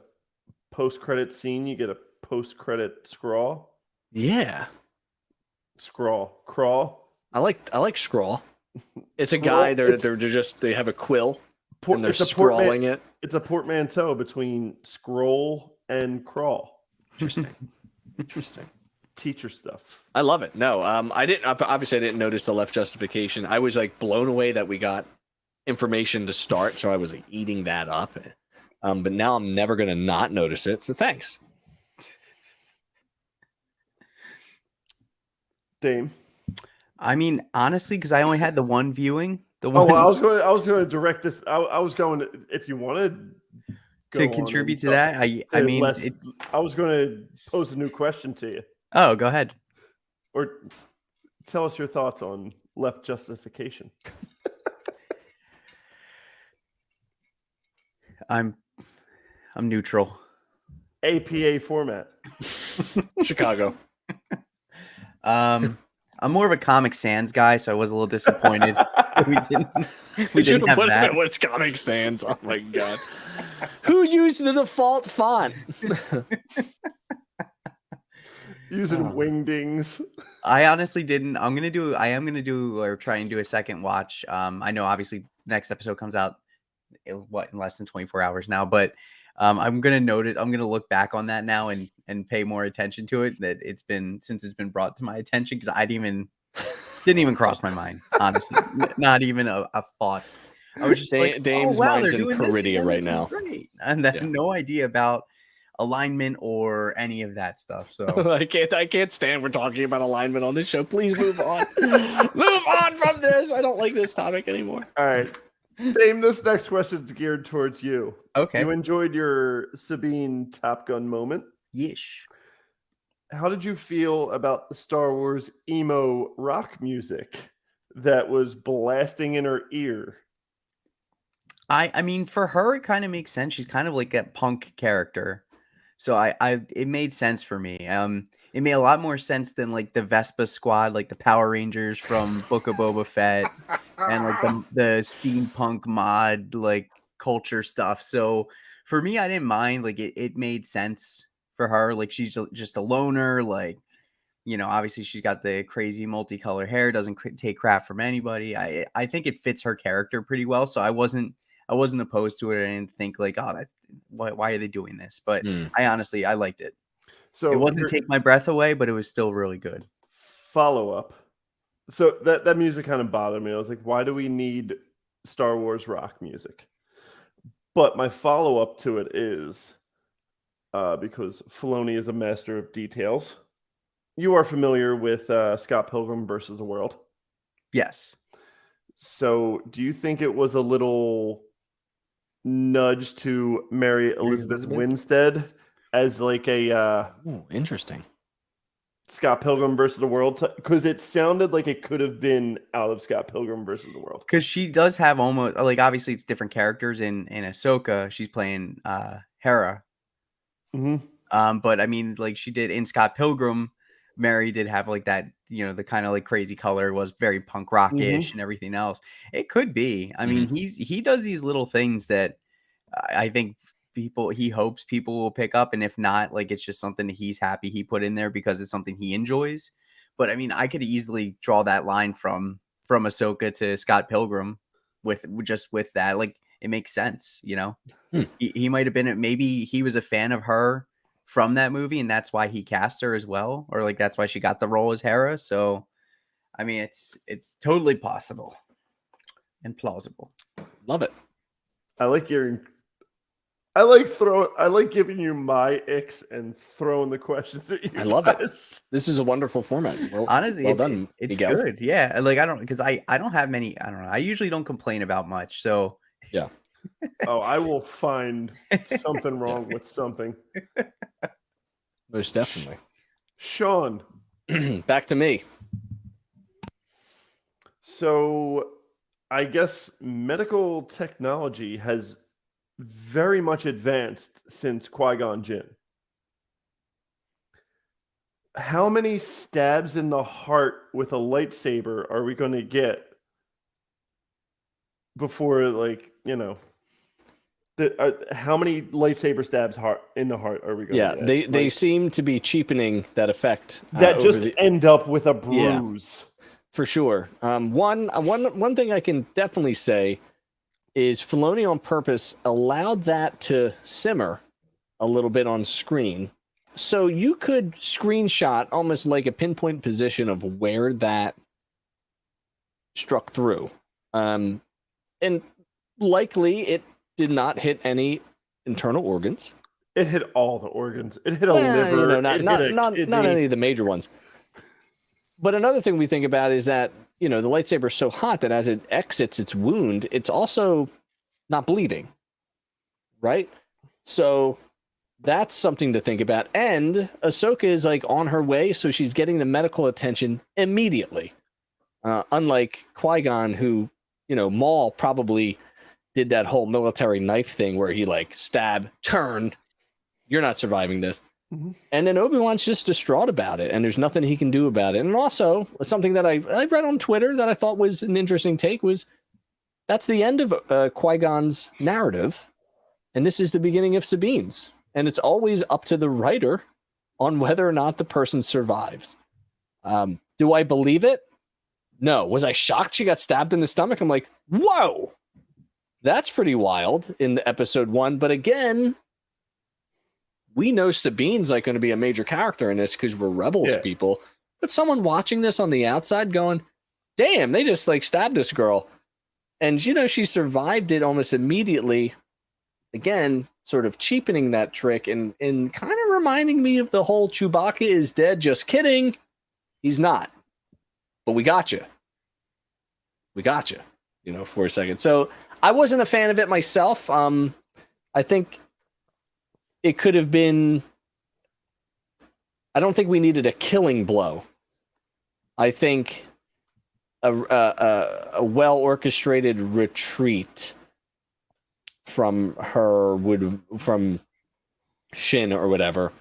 post-credit scene, you get a post-credit scrawl. Yeah. Crawl. I like scrawl. It's a guy. They have a quill and they're scrawling it. It's a portmanteau between scroll and crawl. Interesting. Teacher stuff. I love it. No, I didn't notice the left justification. I was like blown away that we got information to start, so I was like eating that up. But now I'm never gonna not notice it. So thanks. Dame. I mean, honestly, because I only had the one viewing. I was going to direct this. I was going if you wanted to contribute to that. I was going to pose a new question to you. Oh, go ahead. Or tell us your thoughts on left justification. I'm neutral. APA format. Chicago. I'm more of a Comic Sans guy, so I was a little disappointed we didn't have that. It was Comic Sans. Oh my god. Who used the default font? Using wingdings. I honestly didn't. I am gonna do or try and do a second watch. I know obviously next episode comes out in less than 24 hours now, but I'm gonna look back on that now and pay more attention to it. That it's been brought to my attention, because I didn't even cross my mind, honestly. Not even a thought. I was just like, Dame's oh wow, mind's they're in doing this Peridia again. right This now. is great. And then no idea about alignment or any of that stuff. So I can't stand we're talking about alignment on this show. Please move on. Move on from this. I don't like this topic anymore. All right. Dame, this next question is geared towards you. okay. You enjoyed your Sabine Top Gun moment. Yeesh. How did you feel about the Star Wars emo rock music that was blasting in her ear? I mean, for her, it kind of makes sense. She's kind of like a punk character. So it made sense for me. It made a lot more sense than like the Vespa Squad, like the Power Rangers from Book of Boba Fett, and like the steampunk mod like culture stuff. So for me, I didn't mind. Like it made sense for her. Like she's just a loner. Like, you know, obviously she's got the crazy multicolor hair. Doesn't take crap from anybody. I think it fits her character pretty well. So I wasn't opposed to it. I didn't think like, oh, that's why are they doing this? But I liked it. So it wasn't take my breath away, but it was still really good. Follow up. So that music kind of bothered me. I was like, why do we need Star Wars rock music? But my follow up to it is because Filoni is a master of details. You are familiar with Scott Pilgrim versus the World? Yes. So do you think it was a little nudge to Mary Elizabeth Winstead as like a interesting Scott Pilgrim versus the World? Because it sounded like it could have been out of Scott Pilgrim versus the World. Because she does have almost like, obviously it's different characters in Ahsoka. She's playing Hera. But I mean, like she did in Scott Pilgrim, Mary did have like that, you know, the kind of like crazy color, was very punk rockish and everything else. It could be. I mean, he does these little things that I think he hopes people will pick up, and if not, like it's just something that he's happy he put in there because it's something he enjoys. But I mean, I could easily draw that line from Ahsoka to Scott Pilgrim with that. Like it makes sense, you know. He might have been, maybe he was a fan of her from that movie, and that's why he cast her as well, or like that's why she got the role as Hera. So I mean, it's totally possible and plausible. Love it. I like giving you my icks and throwing the questions at you. I love it. This is a wonderful format. Well, honestly, well it's done, it's Miguel. good. Yeah, like I don't have many. I don't know. I usually don't complain about much. So yeah. Oh, I will find something wrong with something. Most definitely. Sean, back to me. So I guess medical technology has very much advanced since Qui-Gon Jinn. How many stabs in the heart with a lightsaber are we going to get before, like, you know, how many lightsaber stabs in the heart are we going to get? They seem to be cheapening that effect. That just end up with a bruise. Yeah, for sure. One thing I can definitely say is Filoni on purpose allowed that to simmer a little bit on screen. So you could screenshot almost like a pinpoint position of where that struck through. And likely it did not hit any internal organs. It hit all the organs. It hit a liver. You know, not any of the major ones. But another thing we think about is that, you know, the lightsaber is so hot that as it exits its wound, it's also not bleeding, right? So that's something to think about. And Ahsoka is like on her way, so she's getting the medical attention immediately. Unlike Qui-Gon, who, you know, Maul probably did that whole military knife thing where he like stab, turn, you're not surviving this. And then Obi-Wan's just distraught about it, and there's nothing he can do about it. And also, something that I read on Twitter that I thought was an interesting take was that's the end of Qui-Gon's narrative, and this is the beginning of Sabine's. And it's always up to the writer on whether or not the person survives. Do I believe it? No. Was I shocked she got stabbed in the stomach? I'm like, whoa, that's pretty wild in the episode 1. But again, we know Sabine's like going to be a major character in this because we're Rebels people. But someone watching this on the outside going, damn, they just like stabbed this girl. And she survived it almost immediately. Again, sort of cheapening that trick and kind of reminding me of the whole Chewbacca is dead. Just kidding. He's not. But we got you. For a second. So I wasn't a fan of it myself. I think it could have been. I don't think we needed a killing blow. I think a well orchestrated retreat from Shin or whatever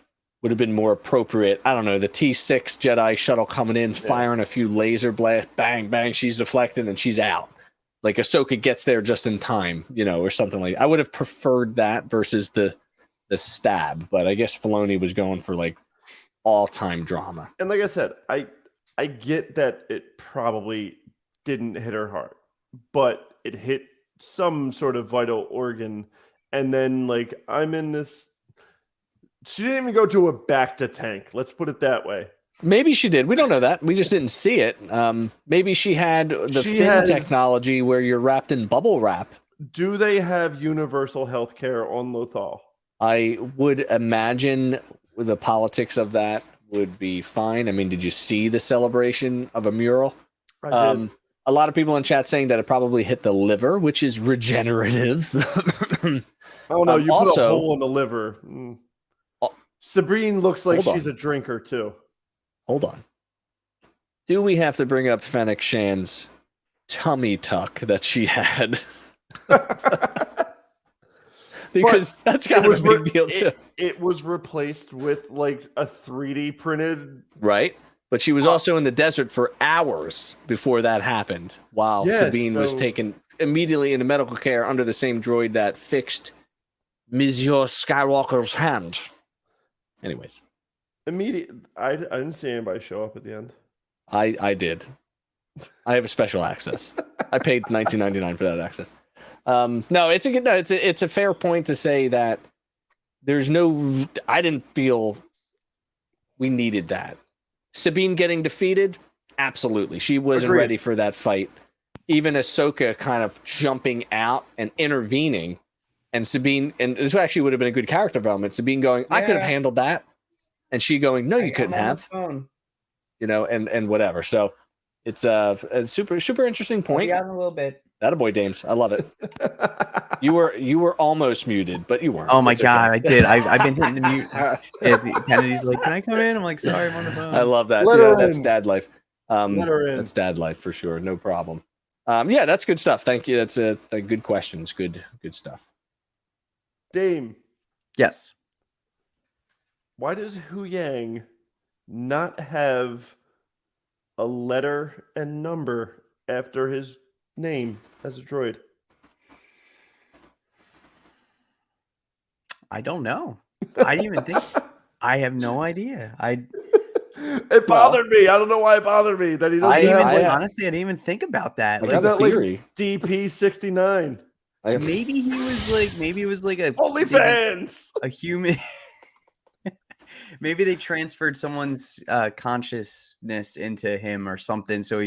would have been more appropriate. I don't know, the T6 Jedi shuttle coming in, firing a few laser blasts, bang, bang, she's deflecting and she's out. Like Ahsoka gets there just in time, or something like that. I would have preferred that versus the stab, but I guess Filoni was going for like all-time drama. And like I said, I get that it probably didn't hit her heart, but it hit some sort of vital organ. And then like I'm in this. She didn't even go to a back to tank. Let's put it that way. Maybe she did. We don't know that. We just didn't see it. Maybe she had the fin technology where you're wrapped in bubble wrap. Do they have universal health care on Lothal? I would imagine the politics of that would be fine. I mean, did you see the celebration of a mural? I did. A lot of people in chat saying that it probably hit the liver, which is regenerative. Oh no, you put a hole in the liver. Sabrine looks like she's a drinker too. Hold on. Do we have to bring up Fennec Shan's tummy tuck that she had? Because that's kind of a big deal too. It was replaced with like a 3D printed. Right. But she was also in the desert for hours before that happened, while Sabine was taken immediately into medical care under the same droid that fixed Monsieur Skywalker's hand. Anyways. I didn't see anybody show up at the end. I did. I have a special access. I paid $19.99 for that access. No, it's a fair point to say that I didn't feel we needed that. Sabine getting defeated, absolutely. She wasn't ready for that fight. Even Ahsoka kind of jumping out and intervening, and Sabine, and this actually would have been a good character development. Sabine going, I could have handled that, and she going, no, you couldn't have. And whatever. So it's a super super interesting point. Yeah, a little bit. Attaboy, Dames. I love it. You were almost muted, but you weren't. Oh my God, okay. I did. I've been hitting the mute. Kennedy's like, "Can I come in?" I'm like, "Sorry, I'm on the phone." I love that. That's dad life. That's dad life for sure. No problem. Yeah, that's good stuff. Thank you. That's a good questions. Good stuff. Dame. Yes. Why does Hu Yang not have a letter and number after his name as a droid? I don't know. I didn't even think. I have no idea. It bothered me. I don't know why it bothered me that he doesn't. Honestly, I didn't even think about that. I got a theory. Like DP69. Maybe he was like. Maybe it was like a OnlyFans. A human. Maybe they transferred someone's consciousness into him or something. So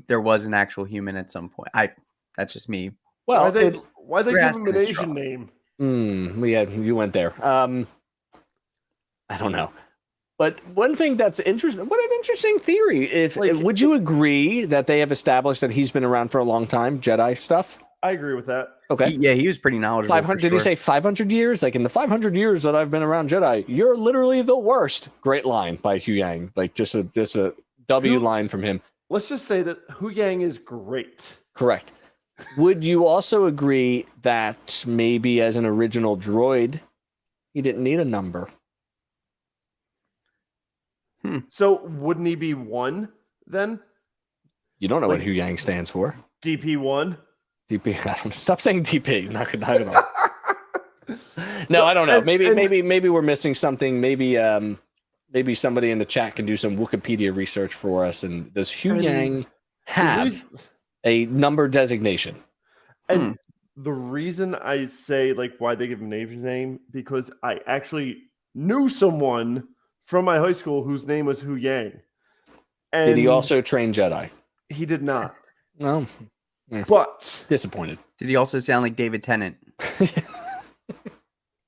there was an actual human at some point. That's just me. Well, why they give him an Asian name? You went there. I don't know. But one thing that's interesting, what an interesting theory. Would you agree that they have established that he's been around for a long time, Jedi stuff? I agree with that. Okay. He was pretty knowledgeable. 500? Did he say 500 years? Like in the 500 years that I've been around Jedi, you're literally the worst. Great line by Hu Yang. Like just a W line from him. Let's just say that Hu Yang is great. Correct. Would you also agree that maybe as an original droid, he didn't need a number? So wouldn't he be 1 then? You don't know what Hu Yang stands for. DP1? DP. Stop saying DP. Not gonna. No, I don't know. Maybe we're missing something. Maybe somebody in the chat can do some Wikipedia research for us. And does Hu Yang have a number designation? And the reason I say like why they give him an Asian name, because I actually knew someone from my high school whose name was Hu Yang. And did he also train Jedi? He did not. No. But disappointed. Did he also sound like David Tennant?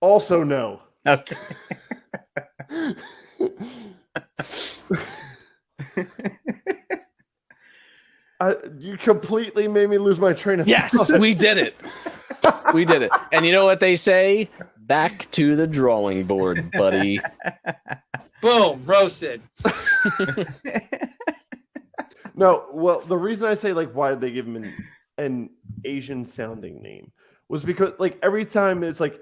Also no. Okay. You completely made me lose my train of Yes, thought. we did it. We did it. And you know what they say? Back to the drawing board, buddy. Boom, roasted. No, well, the reason I say like why did they give him an Asian sounding name was because like every time it's like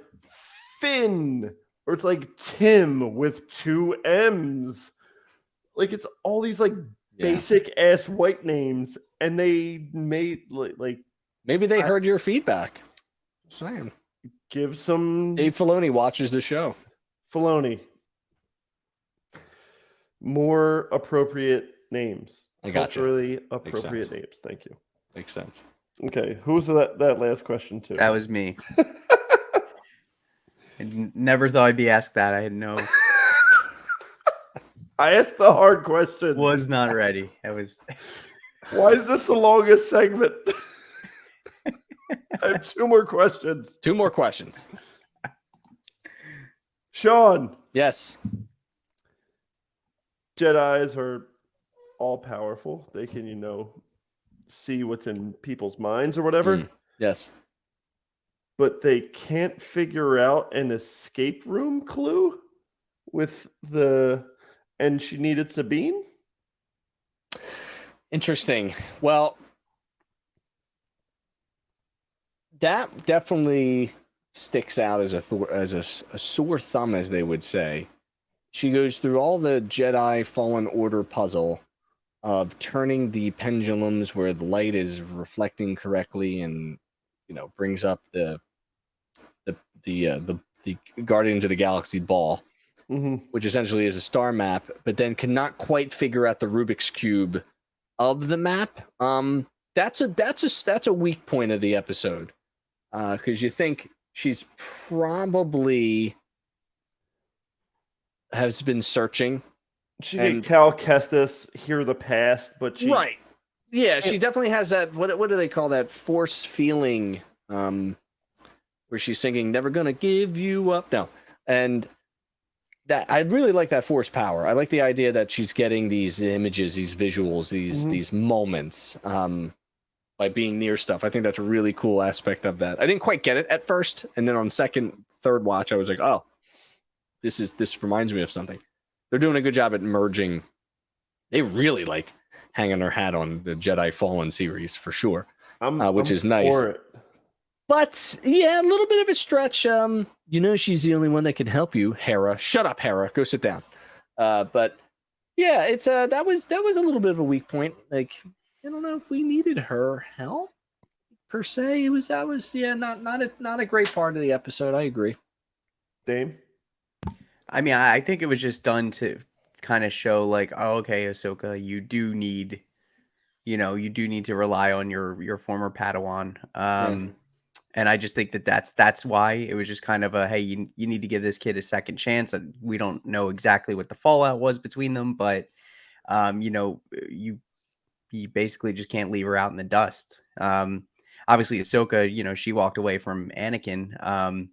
Finn or it's like Tim with 2 M's. Like it's all these like basic ass white names, and they made like maybe they heard your feedback. Saying. Give some Dave Filoni watches the show. Filoni more appropriate names. I got you. Culturally appropriate names. Thank you. Makes sense. Okay, who was that last question to? That was me. I never thought I'd be asked that. I had no. I asked the hard questions. Was not ready. I was. Why is this the longest segment? I have 2 more questions. 2 more questions. Sean. Yes. Jedis are all powerful. They can, see what's in people's minds or whatever. Yes. But they can't figure out an escape room clue with and she needed Sabine? Interesting. Well, that definitely sticks out as a sore thumb, as they would say. She goes through all the Jedi Fallen Order puzzle of turning the pendulums where the light is reflecting correctly, and brings up the Guardians of the Galaxy ball, which essentially is a star map, but then cannot quite figure out the Rubik's Cube of the map. That's a weak point of the episode, because you think she's probably has been searching. She did Cal Kestis hear the past, but she right. Yeah, she definitely has that. What do they call that? Force feeling, where she's singing "Never Gonna Give You Up." No, and that I really like that force power. I like the idea that she's getting these images, these visuals, these moments by being near stuff. I think that's a really cool aspect of that. I didn't quite get it at first, and then on third watch, I was like, oh, this reminds me of something. They're doing a good job at merging. They really like hanging their hat on the Jedi Fallen series for sure, which is nice. But yeah, a little bit of a stretch. She's the only one that can help you, Hera. Shut up, Hera. Go sit down. But yeah, it's that was a little bit of a weak point. Like, I don't know if we needed her help per se. That was not a great part of the episode. I agree. Dame? I mean, I think it was just done to kind of show like, oh, okay, Ahsoka, you do need to rely on your former Padawan. And I just think that's why it was just kind of a, hey, you need to give this kid a second chance. And we don't know exactly what the fallout was between them, but you basically just can't leave her out in the dust. Obviously Ahsoka, she walked away from Anakin.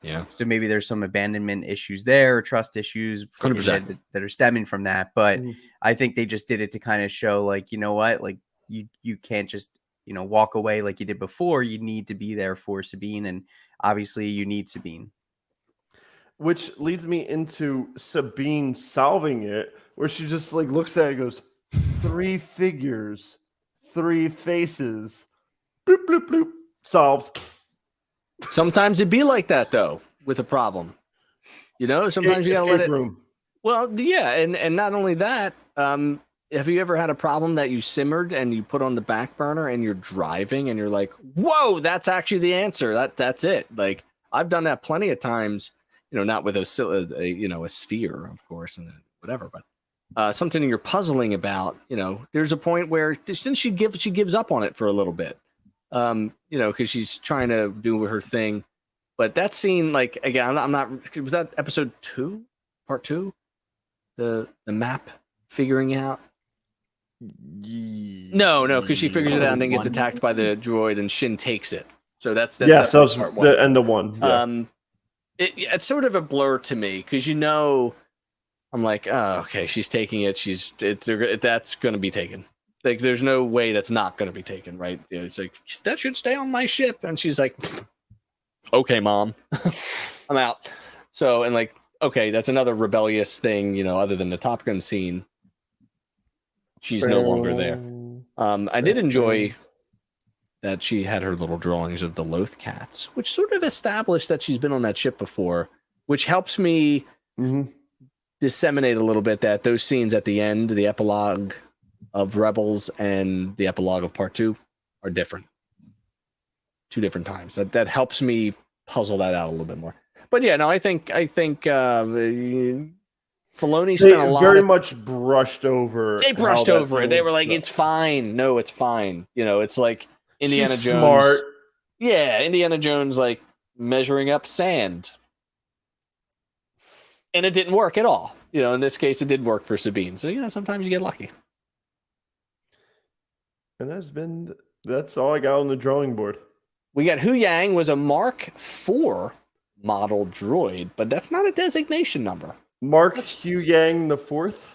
Yeah. So maybe there's some abandonment issues there, trust issues 100%. that are stemming from that. But I think they just did it to kind of show like, you know what, like you can't just, walk away like you did before. You need to be there for Sabine. And obviously you need Sabine. Which leads me into Sabine solving it, where she just like looks at it and goes, 3 figures, 3 faces, bloop, bloop, bloop, solved. Sometimes it'd be like that though, with a problem. Sometimes you gotta let it. Room. Well, yeah, and not only that. Have you ever had a problem that you simmered and you put on the back burner and you're driving and you're like, whoa, that's actually the answer. That's it. Like, I've done that plenty of times. Not with a sphere, of course, and whatever, but something you're puzzling about. There's a point where she gives up on it for a little bit. Because she's trying to do her thing. But that scene, like, again, I'm not. Was that episode 2, part 2, the map figuring out? No, because she figures it out and then gets attacked by the droid, and Shin takes it. So that's yes, that was part one. the end of 1. Yeah. It's sort of a blur to me because I'm like, oh, okay, she's taking it. That's going to be taken. Like, there's no way that's not going to be taken, right? It's like, that should stay on my ship, and she's like, okay, Mom, I'm out. So, and like, okay, that's another rebellious thing, other than the Top Gun scene. She's no longer there. I did enjoy that she had her little drawings of the Loth cats, which sort of established that she's been on that ship before, which helps me disseminate a little bit that those scenes at the end, the epilogue of Rebels and the epilogue of Part 2, are different. 2 different times. That helps me puzzle that out a little bit more. But yeah, no, I think Filoni spent a lot. Very much brushed over. They brushed over it. They were like, "It's fine." No, it's fine. It's like Indiana Jones. Smart. Yeah, Indiana Jones like measuring up sand, and it didn't work at all. In this case, it did work for Sabine. So sometimes you get lucky. And that's all I got on the drawing board. We got Hu Yang was a Mark IV model droid, but that's not a designation number. Mark Hu Yang the 4th.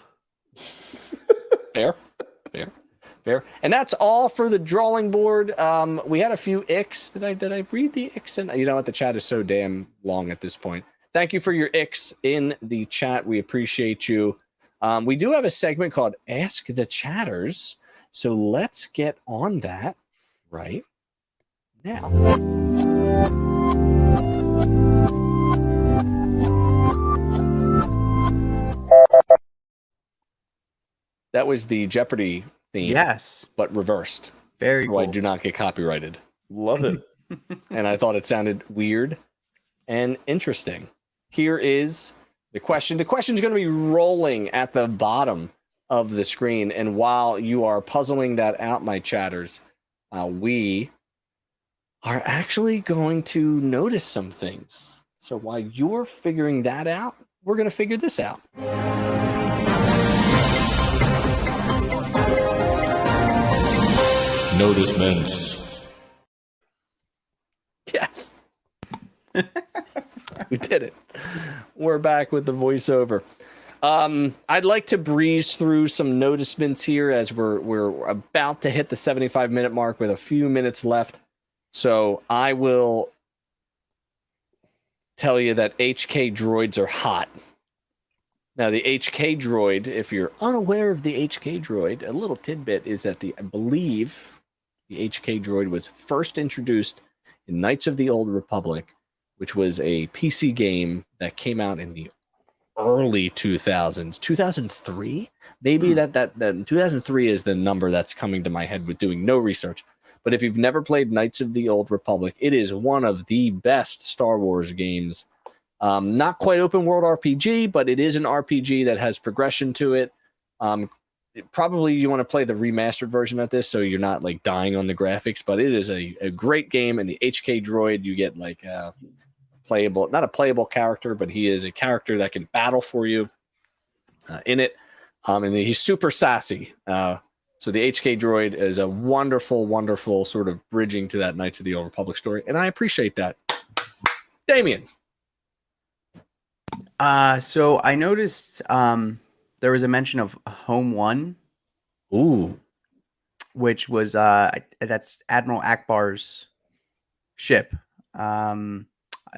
Fair. And that's all for the drawing board. We had a few icks. Did I read the icks? And the chat is so damn long at this point. Thank you for your icks in the chat. We appreciate you. We do have a segment called Ask the Chatters. So let's get on that right now. That was the Jeopardy theme. Yes. But reversed. Very cool. I do not get copyrighted. Love it. And I thought it sounded weird and interesting. Here is the question. The question is going to be rolling at the bottom of the screen. And while you are puzzling that out, my chatters, we are actually going to notice some things. So while you're figuring that out, we're going to figure this out. Noticements. Yes. We did it. We're back with the voiceover. I'd like to breeze through some noticements here as we're about to hit the 75-minute mark with a few minutes left. So I will tell you that HK droids are hot. Now, the HK droid, if you're unaware of the HK droid, a little tidbit is that I believe the HK droid was first introduced in Knights of the Old Republic, which was a PC game that came out in the early 2000s, 2003. Maybe that 2003 is the number that's coming to my head with doing no research. But if you've never played Knights of the Old Republic, it is one of the best Star Wars games. Not quite open world RPG, but it is an RPG that has progression to it. Probably you want to play the remastered version of this so you're not like dying on the graphics, but it is a great game. And the HK droid, you get like playable, not a playable character, but he is a character that can battle for you in it. And he's super sassy. So the HK droid is a wonderful, wonderful sort of bridging to that Knights of the Old Republic story. And I appreciate that. Damien. So I noticed there was a mention of Home 1. Ooh. Which was that's Admiral Akbar's ship. I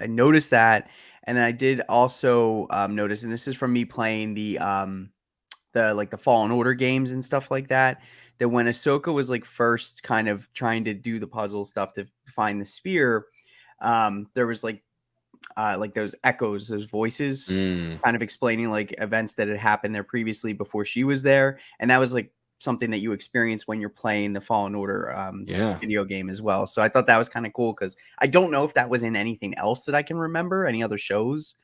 noticed that, and I did also notice, and this is from me playing the Fallen Order games and stuff like that, that when Ahsoka was like first kind of trying to do the puzzle stuff to find the spear, there was like those echoes, those voices kind of explaining like events that had happened there previously before she was there. And that was like something that you experience when you're playing the Fallen Order video game as well. So I thought that was kind of cool because I don't know if that was in anything else that I can remember, any other shows.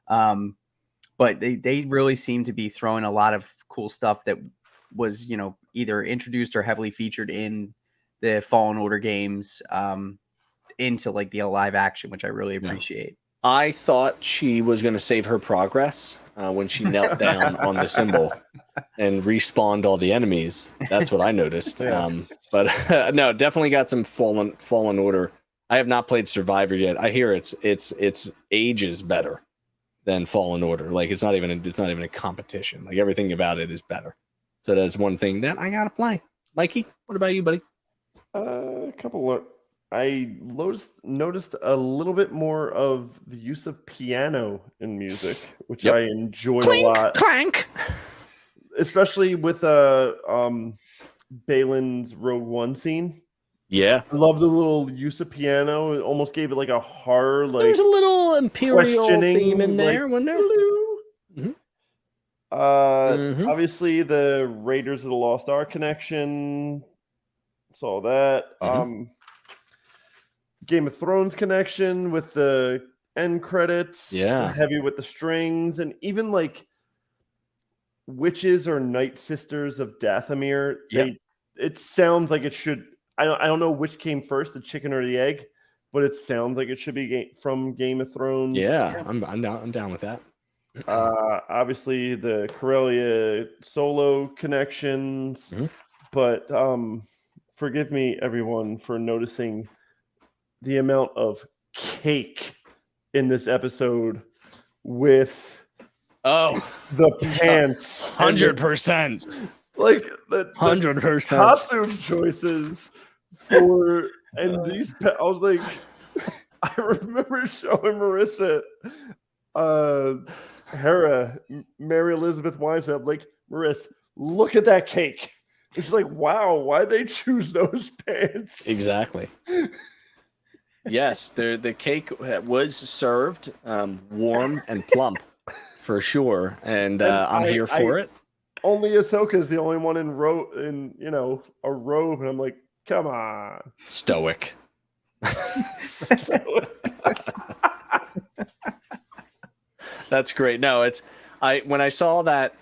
But they really seem to be throwing a lot of cool stuff that was, either introduced or heavily featured in the Fallen Order games into like the live action, which I really appreciate. I thought she was going to save her progress when she knelt down on the symbol and respawned all the enemies. That's what I noticed. Yes. But no, definitely got some Fallen Order. I have not played Survivor yet. I hear it's ages better than Fallen Order. Like it's not even a competition. Like everything about it is better. So that's one thing that I gotta play. Mikey, what about you, buddy? A couple of. I noticed a little bit more of the use of piano in music, which I enjoyed a lot. Clank. Especially with Balin's Rogue One scene. Yeah. I love the little use of piano. It almost gave it like a horror, like there's a little Imperial questioning theme in there, like, wasn't there? Mm-hmm. Obviously the Raiders of the Lost Ark connection. Saw that. Game of Thrones connection with the end credits. Yeah. Heavy with the strings, and even like witches or night sisters of Dathomir. It sounds like it should. I don't know which came first, the chicken or the egg, but it sounds like it should be from Game of Thrones. Yeah, I'm down with that. Obviously the Corellia solo connections, but forgive me, everyone, for noticing the amount of cake in this episode with the pants. 100%. Like the 100% costume choices for these. I was like, I remember showing Marissa, Hera, Mary Elizabeth Weinstein. Like, Marissa, look at that cake. It's like, wow, why'd they choose those pants? Exactly. Yes, the cake was served warm and plump for sure, and I'm here for it. Only Ahsoka is the only one in a robe, and I'm like, come on, stoic. That's great. No, when I saw that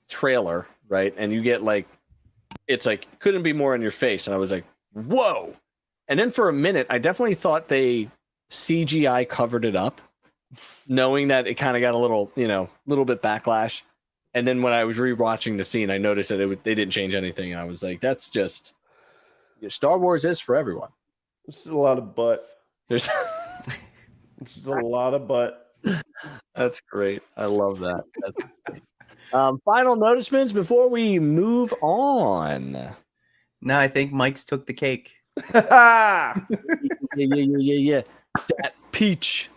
trailer, right, and you get like, it's like couldn't be more in your face, and I was like, whoa. And then for a minute, I definitely thought they CGI covered it up, knowing that it kind of got a little bit backlash. And then when I was rewatching the scene, I noticed that they didn't change anything. And I was like, that's just Star Wars is for everyone. There's a lot of butt. There's just a lot of butt. That's great. I love that. That's great. Final notices before we move on. No, I think Mike's took the cake. Yeah. That peach.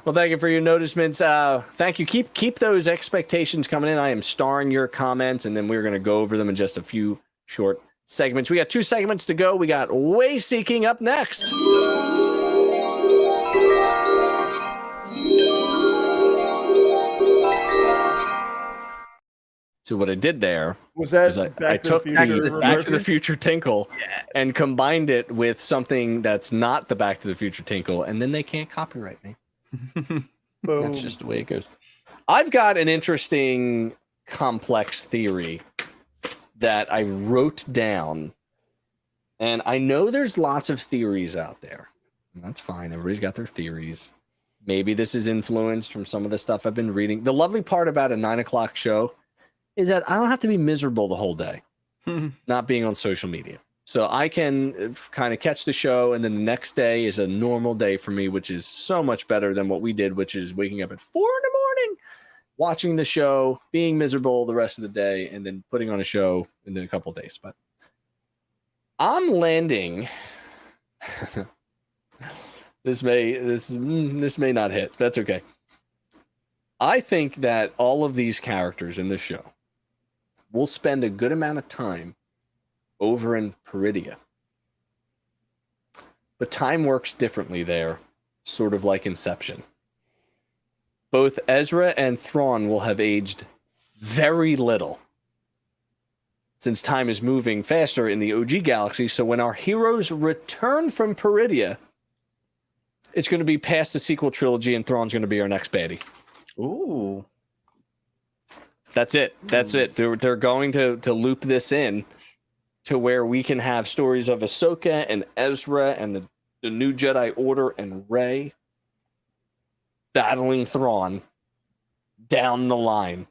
Well, thank you for your notices. Thank you. Keep those expectations coming in. I am starring your comments, and then we're going to go over them in just a few short segments. We got 2 segments to go. We got Way Seeking up next. So what I did there was that I took Back to the Future tinkle and combined it with something that's not the Back to the Future tinkle, and then they can't copyright me. That's just the way it goes. I've got an interesting, complex theory that I wrote down, and I know there's lots of theories out there. And that's fine. Everybody's got their theories. Maybe this is influenced from some of the stuff I've been reading. The lovely part about a 9:00 show is that I don't have to be miserable the whole day, not being on social media. So I can kind of catch the show, and then the next day is a normal day for me, which is so much better than what we did, which is waking up at 4 a.m, watching the show, being miserable the rest of the day, and then putting on a show in a couple of days. But I'm landing. This may not hit. That's okay. I think that all of these characters in this show will spend a good amount of time over in Peridia. But time works differently there, sort of like Inception. Both Ezra and Thrawn will have aged very little, since time is moving faster in the OG galaxy. So when our heroes return from Peridia, it's going to be past the sequel trilogy, and Thrawn's going to be our next baddie. Ooh. That's it. They're going to loop this in to where we can have stories of Ahsoka and Ezra and the the New Jedi Order and Rey battling Thrawn down the line.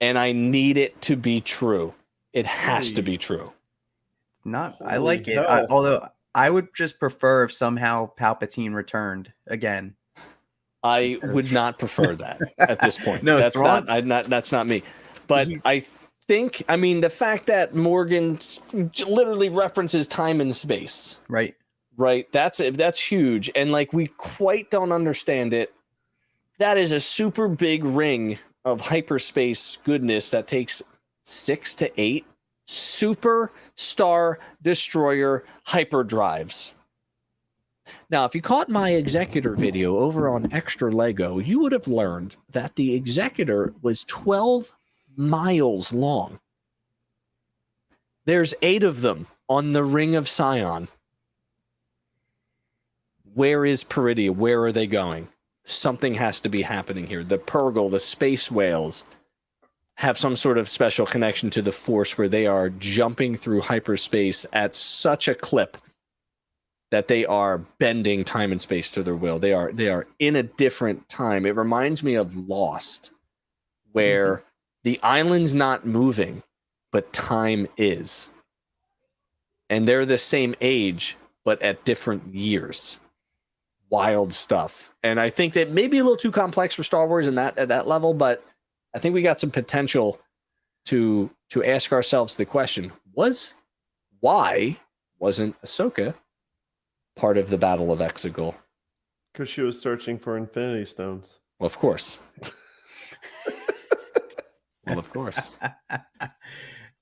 And I need it to be true. It has to be true. I like it. hell. Although I would just prefer if somehow Palpatine returned again. I would not prefer that at this point. No, that's Thrawn- that's not me. But I think, I mean, the fact that Morgan literally references time and space, Right. That's huge. And like, we quite don't understand it. That is a super big ring of hyperspace goodness that takes 6 to 8 super star destroyer hyperdrives. Now, if you caught my Executor video over on Extra Lego, you would have learned that the Executor was 12 miles long. There's 8 of them on the Ring of Sion. Where is Peridia? Where are they going? Something has to be happening here. The Purgle, the space whales, have some sort of special connection to the Force where they are jumping through hyperspace at such a clip that they are bending time and space to their will. They are in a different time. It reminds me of Lost, where the island's not moving, but time is. And they're the same age, but at different years. Wild stuff. And I think that may be a little too complex for Star Wars at that level, but I think we got some potential to ask ourselves the question, why wasn't Ahsoka part of the Battle of Exegol? Because she was searching for Infinity Stones. Well, of course. Well, of course.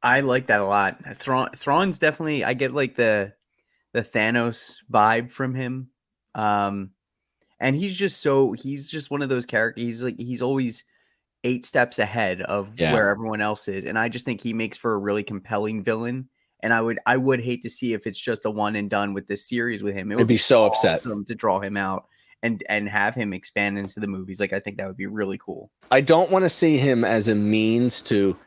I like that a lot. Thrawn's definitely, I get like the Thanos vibe from him. And he's just one of those characters. He's always 8 steps ahead of where everyone else is. And I just think he makes for a really compelling villain. And I would hate to see if it's just a one and done with this series with him. It would be so awesome upset to draw him out and have him expand into the movies. Like, I think that would be really cool. I don't want to see him as a means to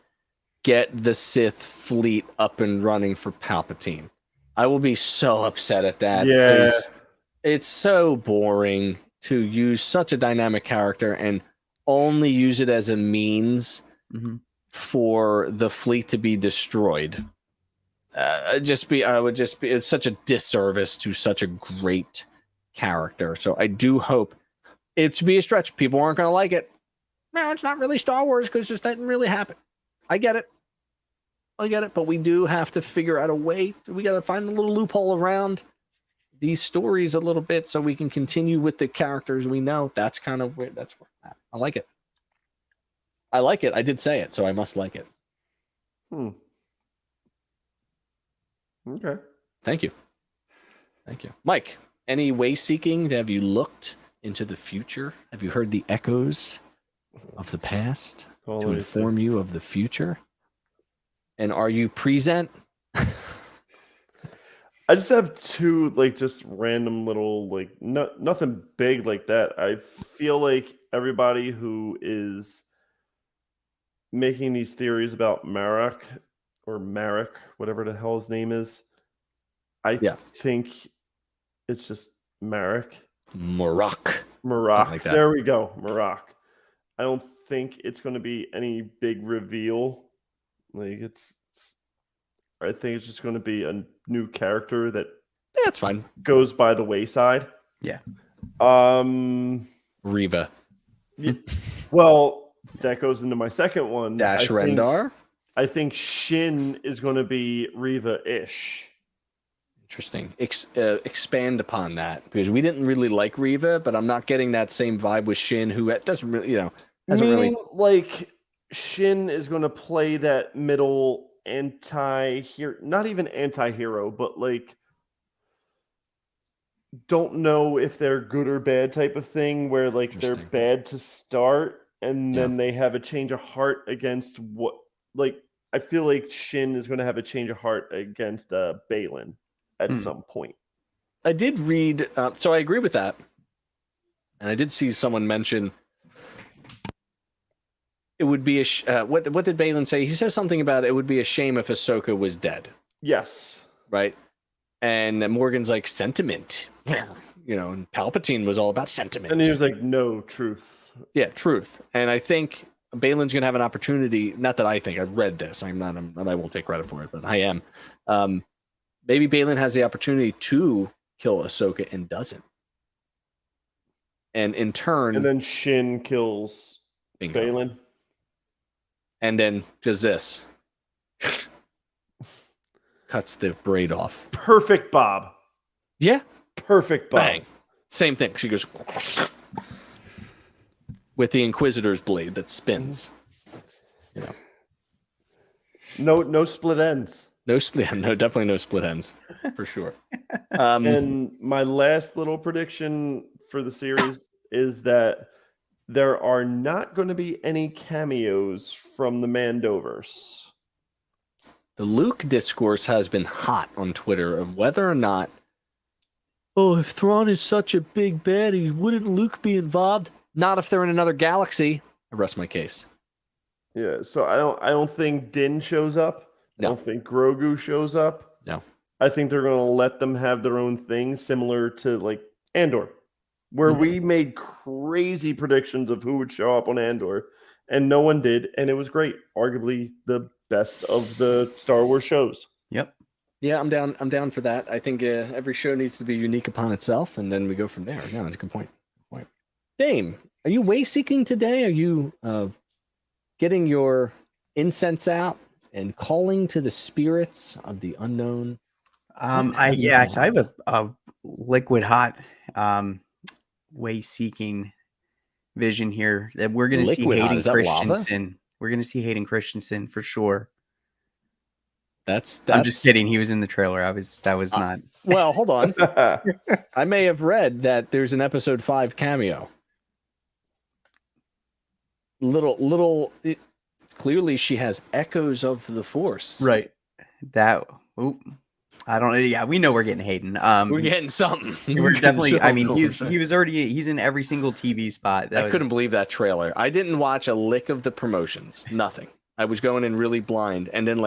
get the Sith fleet up and running for Palpatine. I will be so upset at that. Yeah. Because it's so boring to use such a dynamic character and only use it as a means for the fleet to be destroyed. It's such a disservice to such a great character. So I do hope it to be a stretch. People aren't going to like it. No, it's not really Star Wars because it just didn't really happen. I get it. But we do have to figure out a way. We got to find a little loophole around these stories a little bit so we can continue with the characters we know. That's kind of weird. That's where I like it. I did say it, so I must like it. Okay. Thank you. Mike, any way seeking? Have you looked into the future? Have you heard the echoes of the past to inform you of the future? And are you present? I just have 2 just random little nothing big like that. I feel like everybody who is making these theories about Marek, whatever the hell his name is, I think it's just Marek. Marek. Like there we go. Marek. I don't think it's going to be any big reveal. I think it's just going to be a new character that that's fine. Goes by the wayside. Yeah. Reva. Well, that goes into my second one. Dash Rendar. I think Shin is going to be Reva-ish. Interesting. Expand upon that, because we didn't really like Reva, but I'm not getting that same vibe with Shin, who doesn't really, Shin is going to play that middle anti-hero, not even anti-hero, but don't know if they're good or bad type of thing, where they're bad to start and then they have a change of heart against what, I feel like Shin is going to have a change of heart against Balin at some point. I did read, so I agree with that. And I did see someone mention it would be what did Balin say? He says something about it would be a shame if Ahsoka was dead. Yes. Right? And Morgan's like, sentiment. and Palpatine was all about sentiment. And he was like, no, truth. Yeah, truth. And I think Balin's going to have an opportunity. Not that I think. I've read this. I won't take credit for it, but I am. Maybe Balin has the opportunity to kill Ahsoka and doesn't. And in turn... And then Shin kills Balin. And then does this. Cuts the braid off. Perfect Bob. Yeah. Perfect Bob. Bang. Same thing. She goes... with the Inquisitor's blade that spins. No split ends. No, definitely no split ends, for sure. And my last little prediction for the series is that there are not going to be any cameos from the Mandoverse. The Luke discourse has been hot on Twitter of whether or not, if Thrawn is such a big baddie, wouldn't Luke be involved? Not if they're in another galaxy. I rest my case. Yeah, so I don't think Din shows up. No. I don't think Grogu shows up. No. I think they're going to let them have their own thing, similar to like Andor, where we made crazy predictions of who would show up on Andor, and no one did, and it was great. Arguably the best of the Star Wars shows. Yep. Yeah, I'm down for that. I think every show needs to be unique upon itself, and then we go from there. No, that's a good point. Dame, are you way seeking today? Are you getting your incense out and calling to the spirits of the unknown? I have a liquid hot way seeking vision here that we're going to see Hayden Christensen. We're going to see Hayden Christensen for sure. That's I'm just kidding. He was in the trailer. That was not. Well, hold on. I may have read that there's an episode 5 cameo. Clearly she has echoes of the Force. Right. I don't know. Yeah, we know we're getting Hayden. We're getting something. We're definitely. I mean, he's in every single TV spot. I couldn't believe that trailer. I didn't watch a lick of the promotions. Nothing. I was going in really blind, and then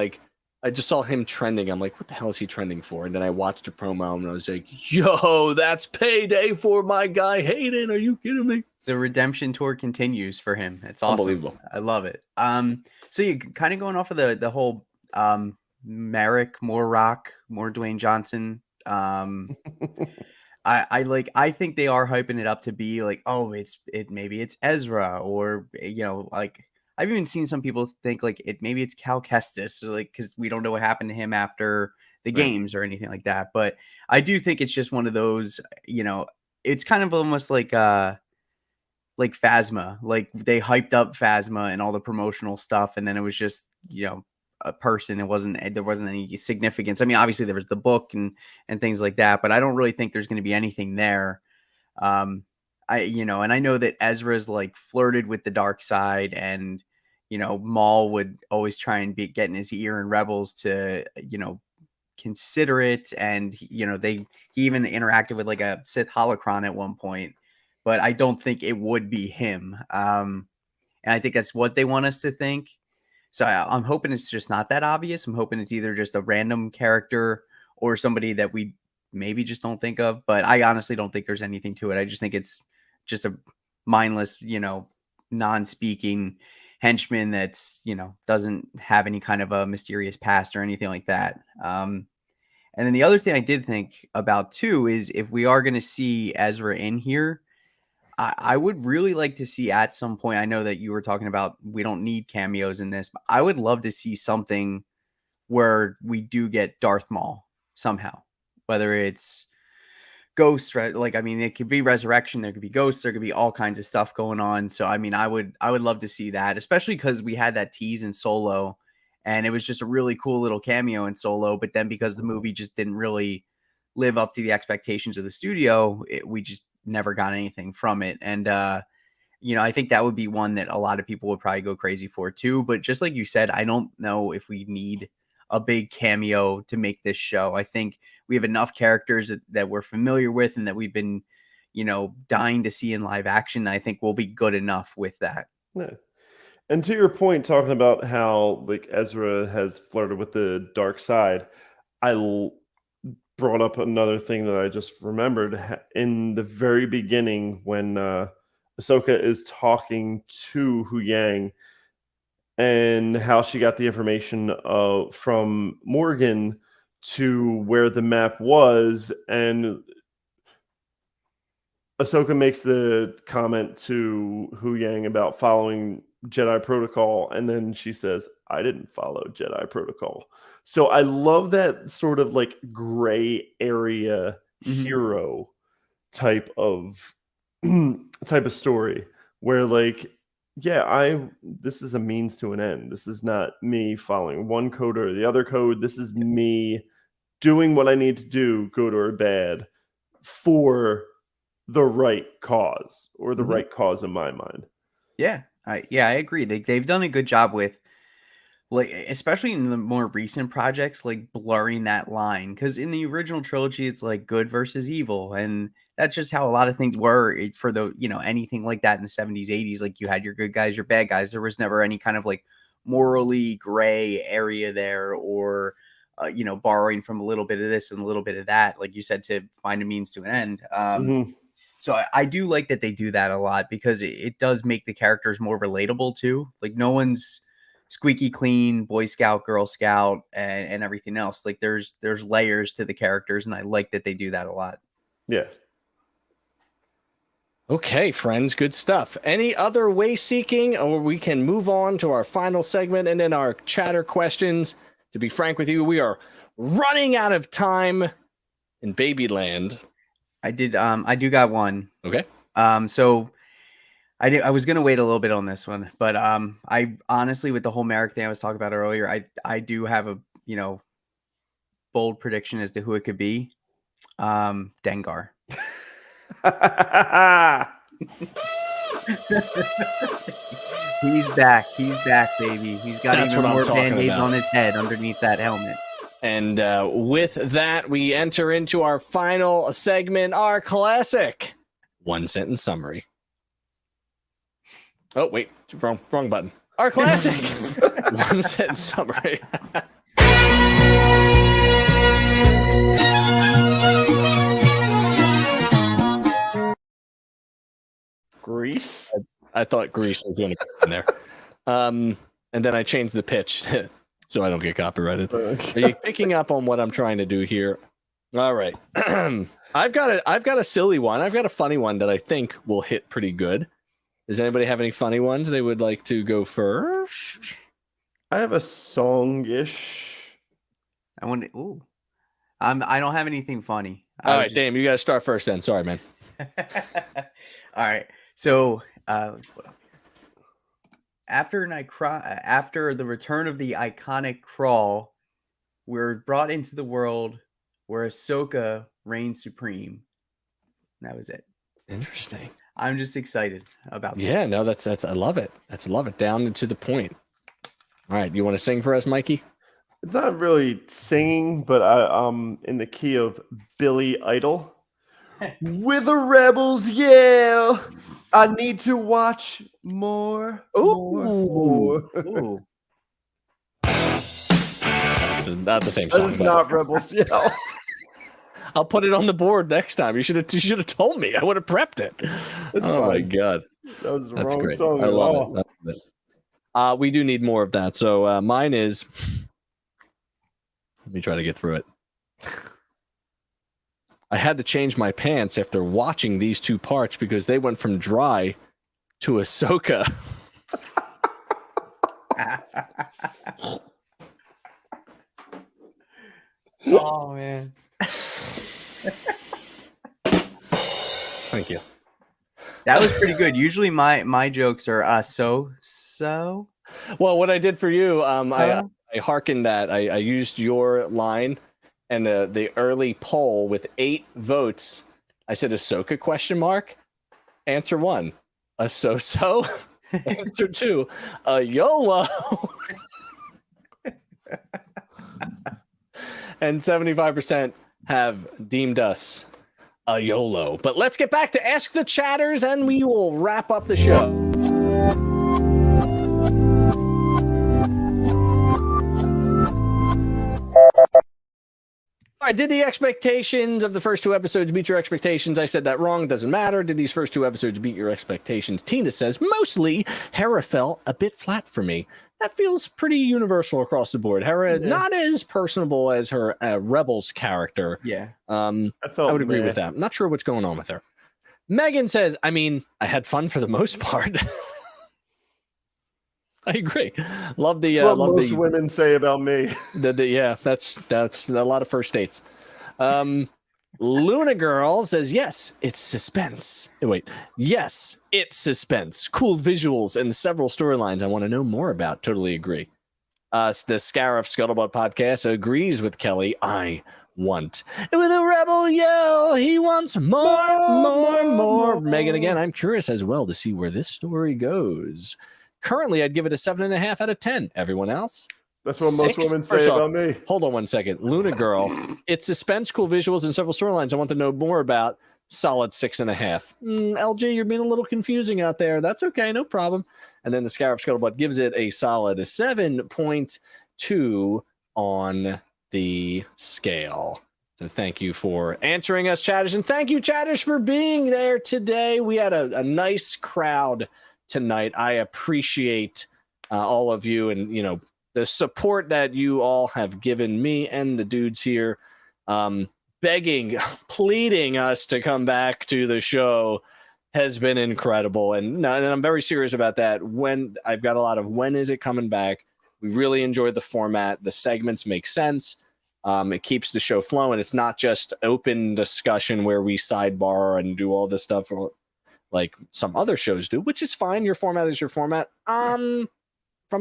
I just saw him trending. I'm like, what the hell is he trending for? And then I watched a promo, and I was like, yo, that's payday for my guy Hayden. Are you kidding me? The redemption tour continues for him. It's awesome. Unbelievable. I love it. So you kind of going off of the whole Merrick, more Rock, more Dwayne Johnson. I think they are hyping it up to be like, maybe it's Ezra, or I've even seen some people think maybe it's Cal Kestis, because we don't know what happened to him after the games or anything like that. But I do think it's just one of those, it's kind of almost like Phasma. Like they hyped up Phasma and all the promotional stuff, and then it was just a person. There wasn't any significance. I mean, obviously there was the book and things like that, but I don't really think there's going to be anything there. And I know that Ezra's flirted with the dark side, and Maul would always try and get in his ear, and Rebels to consider it, and he even interacted with a Sith holocron at one point, but I don't think it would be him. And I think that's what they want us to think. So I'm hoping it's just not that obvious. I'm hoping it's either just a random character or somebody that we maybe just don't think of, but I honestly don't think there's anything to it. I just think it's just a mindless, non-speaking henchman that's, doesn't have any kind of a mysterious past or anything like that. And then the other thing I did think about too is if we are going to see Ezra in here, I would really like to see at some point, I know that you were talking about we don't need cameos in this, but I would love to see something where we do get Darth Maul somehow, whether it's Ghost, it could be Resurrection, there could be Ghosts, there could be all kinds of stuff going on. So, I mean, I would love to see that, especially because we had that tease in Solo, and it was just a really cool little cameo in Solo. But then because the movie just didn't really live up to the expectations of the studio, we just never got anything from it. And, I think that would be one that a lot of people would probably go crazy for too. But just like you said, I don't know if we need a big cameo to make this show. I think we have enough characters that we're familiar with and that we've been, dying to see in live action. I think we'll be good enough with that. Yeah. And to your point, talking about how Ezra has flirted with the dark side, brought up another thing that I just remembered in the very beginning when Ahsoka is talking to Hu Yang and how she got the information from Morgan to where the map was, and Ahsoka makes the comment to Hu Yang about following Jedi protocol, and then she says, "I didn't follow Jedi protocol." So I love that sort of like gray area hero type of story where like, yeah, this is a means to an end. This is not me following one code or the other code. This is me doing what I need to do, good or bad, for the right cause, or the right cause in my mind. Yeah, I agree. They've done a good job with, like, especially in the more recent projects, like blurring that line. Because in the original trilogy, it's like good versus evil, and that's just how a lot of things were for the anything like that in the 70s, 80s. Like you had your good guys, your bad guys. There was never any kind of like morally gray area there, or borrowing from a little bit of this and a little bit of that, like you said, to find a means to an end. So I do like that they do that a lot, because it does make the characters more relatable too. Like no one's squeaky clean Boy Scout, Girl Scout, and everything else. Like there's layers to the characters, and I like that they do that a lot. Yeah. Okay, friends, good stuff. Any other way seeking, or we can move on to our final segment and then our chatter questions. To be frank with you, we are running out of time in Babyland. I do got one. Okay. So I was gonna wait a little bit on this one, but I honestly, with the whole Merrick thing I was talking about earlier, I do have a bold prediction as to who it could be. Dengar. He's back, baby. He's got even more band-aids on his head underneath that helmet. And with that, we enter into our final segment, our classic one-sentence summary. Oh, wait, wrong button. Our classic one-sentence summary. Grease? I thought Grease was going to be in there. And then I changed the pitch so I don't get copyrighted. Are you picking up on what I'm trying to do here? All right. I've got a silly one. I've got a funny one that I think will hit pretty good. Does anybody have any funny ones they would like to go first? I have a song-ish. I don't have anything funny. All right, Dame, you got to start first then. Sorry, man. All right. So after the return of the iconic crawl, we're brought into the world where Ahsoka reigns supreme. And that was it. Interesting. I'm just excited about that. Yeah, no, that's I love it. Love it. Down and to the point. All right, you want to sing for us, Mikey? It's not really singing, but I'm in the key of Billy Idol. With the rebels, yeah. I need to watch more. Ooh. That's not the same song. That is not Rebels Yell. I'll put it on the board next time. You should have told me. I would have prepped it. My god, that was the that's wrong great. song. I love it. We do need more of that. So mine is. Let me try to get through it. I had to change my pants after watching these two parts because they went from dry to Ahsoka. Oh man. Thank you. That was pretty good. Usually my jokes are so. Well, what I did for you, I hearkened that. I used your line. And the early poll with 8 votes, I said Ahsoka ? Answer 1, a so-so. Answer 2, a YOLO. And 75% have deemed us a YOLO. But let's get back to Ask the Chatters, and we will wrap up the show. All right, did the expectations of the first 2 episodes beat your expectations? I said that wrong. Doesn't matter. Did these first 2 episodes beat your expectations? Tina says, mostly. Hera fell a bit flat for me. That feels pretty universal across the board. Hera, not as personable as her Rebels character. Yeah. I would agree with that. I'm not sure what's going on with her. Megan says, I mean, I had fun for the most part. I agree. Love the what most women say about me. Yeah, that's a lot of first dates. Luna Girl says, yes, it's suspense. Yes, it's suspense. Cool visuals and several storylines I want to know more about. Totally agree. The Scarif Scuttlebutt podcast agrees with Kelly. I want. With a rebel yell, he wants more. Megan, again, I'm curious as well to see where this story goes. Currently, I'd give it a 7.5 out of 10. Everyone else? That's what most women say about me. Hold on one second. Luna Girl, it's suspense, cool visuals, and several storylines I want to know more about. Solid 6.5. LG, you're being a little confusing out there. That's okay, no problem. And then the Scarif Scuttlebutt gives it a solid 7.2 on the scale. So thank you for answering us, chatters. And thank you, chatters, for being there today. We had a nice crowd tonight. I appreciate all of you and, you know, the support that you all have given me and the dudes here, begging, pleading us to come back to the show has been incredible. And I'm very serious about that. I've got a lot of when is it coming back? We really enjoy the format. The segments make sense. It keeps the show flowing. It's not just open discussion where we sidebar and do all this stuff like some other shows do, which is fine. Your format is your format. From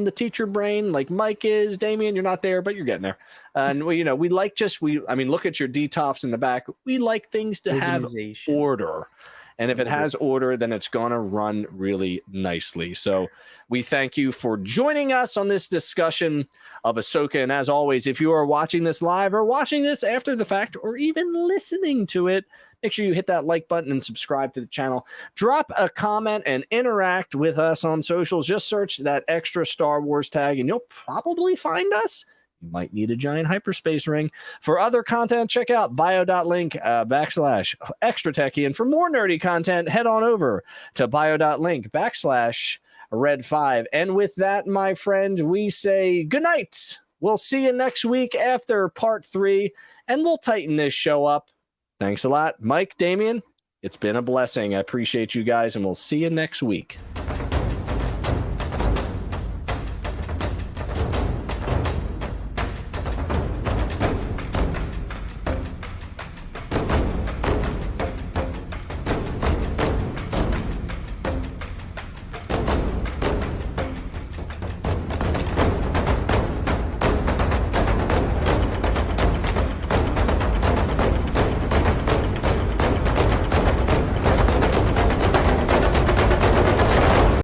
the teacher brain, like Mike is, Damien, you're not there, but you're getting there. And we like look at your DTOFs in the back. We like things to have order. And if it has order, then it's going to run really nicely. So we thank you for joining us on this discussion of Ahsoka. And as always, if you are watching this live or watching this after the fact or even listening to it, make sure you hit that like button and subscribe to the channel. Drop a comment and interact with us on socials. Just search that extra Star Wars tag and you'll probably find us. You might need a giant hyperspace ring. For other content, check out bio.link/extra techie. And for more nerdy content, head on over to bio.link/red5. And with that, my friend, we say good night. We'll see you next week after part 3, and we'll tighten this show up. Thanks a lot. Mike, Damien, it's been a blessing. I appreciate you guys, and we'll see you next week.